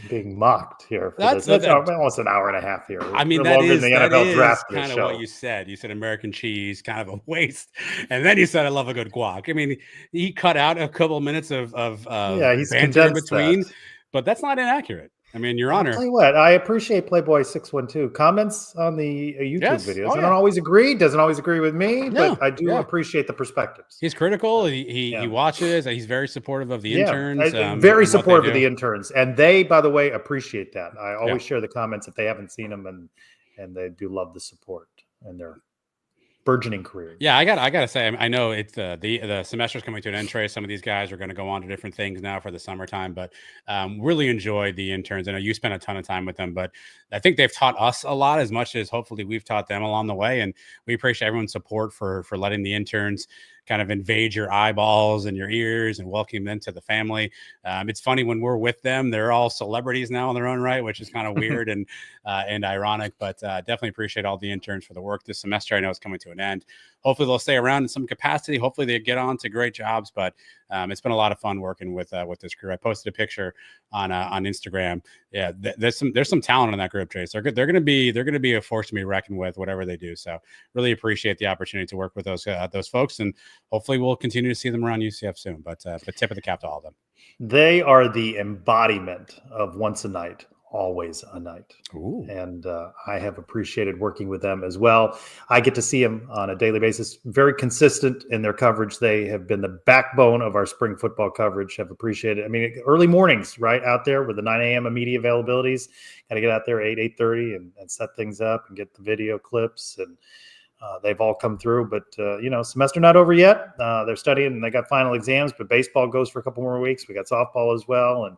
Being mocked here. That's almost an hour and a half here. I mean, that is kind of what you said. You said American cheese, kind of a waste, and then you said I love a good guac. I mean, he cut out a couple of minutes of he's banter in between, but that's not inaccurate. I mean, Your Honor. I'll tell you what, I appreciate Playboy 612 comments on the YouTube videos. I don't always agree, doesn't always agree with me, but I do appreciate the perspectives. He's critical. He watches. He's very supportive of the interns. Very supportive of the interns, and they, by the way, appreciate that. I always share the comments if they haven't seen them, and they do love the support and their burgeoning career. Yeah, I gotta say, I know it's the semester's coming to an end, Trey. Some of these guys are going to go on to different things now for the summertime, but really enjoyed the interns. I know you spent a ton of time with them, but I think they've taught us a lot as much as hopefully we've taught them along the way. And we appreciate everyone's support for letting the interns kind of invade your eyeballs and your ears and welcome them to the family. It's funny when we're with them, they're all celebrities now in their own right, which is kind of weird and ironic, but definitely appreciate all the interns for the work this semester. I know it's coming to an end. Hopefully they'll stay around in some capacity. Hopefully they get on to great jobs, but it's been a lot of fun working with this crew. I posted a picture on Instagram. Yeah, there's some talent in that group, Chase. They're going to be a force to be reckoned with, whatever they do. So really appreciate the opportunity to work with those folks, and hopefully we'll continue to see them around UCF soon. But tip of the cap to all of them. They are the embodiment of once a night, always a night. Ooh. And I have appreciated working with them as well. I get to see them on a daily basis, very consistent in their coverage. They have been the backbone of our spring football coverage. Have appreciated. I mean, early mornings, right out there with the 9 a.m. media availabilities. Got to get out there 8:30 and set things up and get the video clips, and they've all come through. But semester not over yet. They're studying and they got final exams, but baseball goes for a couple more weeks. We got softball as well, and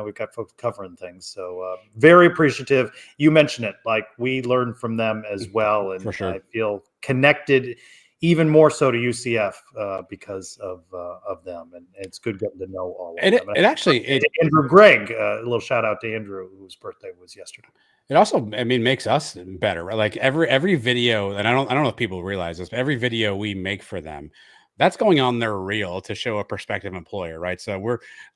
we've got folks covering things. So very appreciative. You mentioned it, like we learned from them as well. And for sure. I feel connected even more so to UCF because of them. And it's good getting to know all of them. Andrew Gregg, a little shout out to Andrew, whose birthday was yesterday. It also, I mean, makes us better, right? Like every video, and I don't know if people realize this, but every video we make for them, that's going on their reel to show a prospective employer, right? So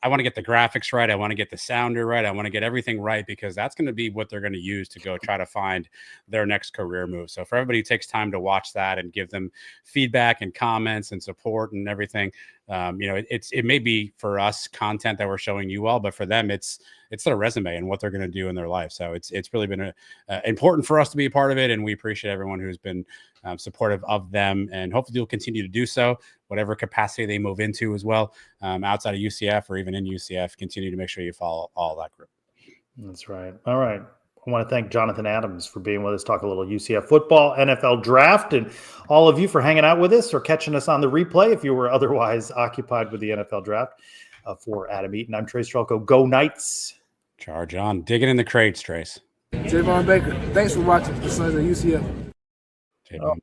I want to get the graphics right, I want to get the sounder right, I want to get everything right, because that's going to be what they're going to use to go try to find their next career move. So for everybody who takes time to watch that and give them feedback and comments and support and everything, it may be for us content that we're showing you all, but for them it's their resume and what they're going to do in their life. So it's really been important for us to be a part of it, and we appreciate everyone who's been supportive of them, and hopefully you'll continue to do so, whatever capacity they move into as well, outside of UCF or even in UCF. Continue to make sure you follow all that group. That's right. All right. I want to thank Jonathan Adams for being with us, talk a little UCF football, NFL draft, and all of you for hanging out with us or catching us on the replay if you were otherwise occupied with the NFL draft. For Adam Eaton, I'm Trace Trelko. Go Knights. Charge on. Digging in the crates, Trace. Javon Baker. Thanks for watching the Sons of UCF. Javon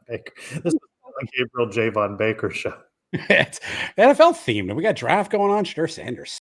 Baker. This is the Gabriel Javon Baker show. It's NFL themed. We got draft going on. Sure, Sanders.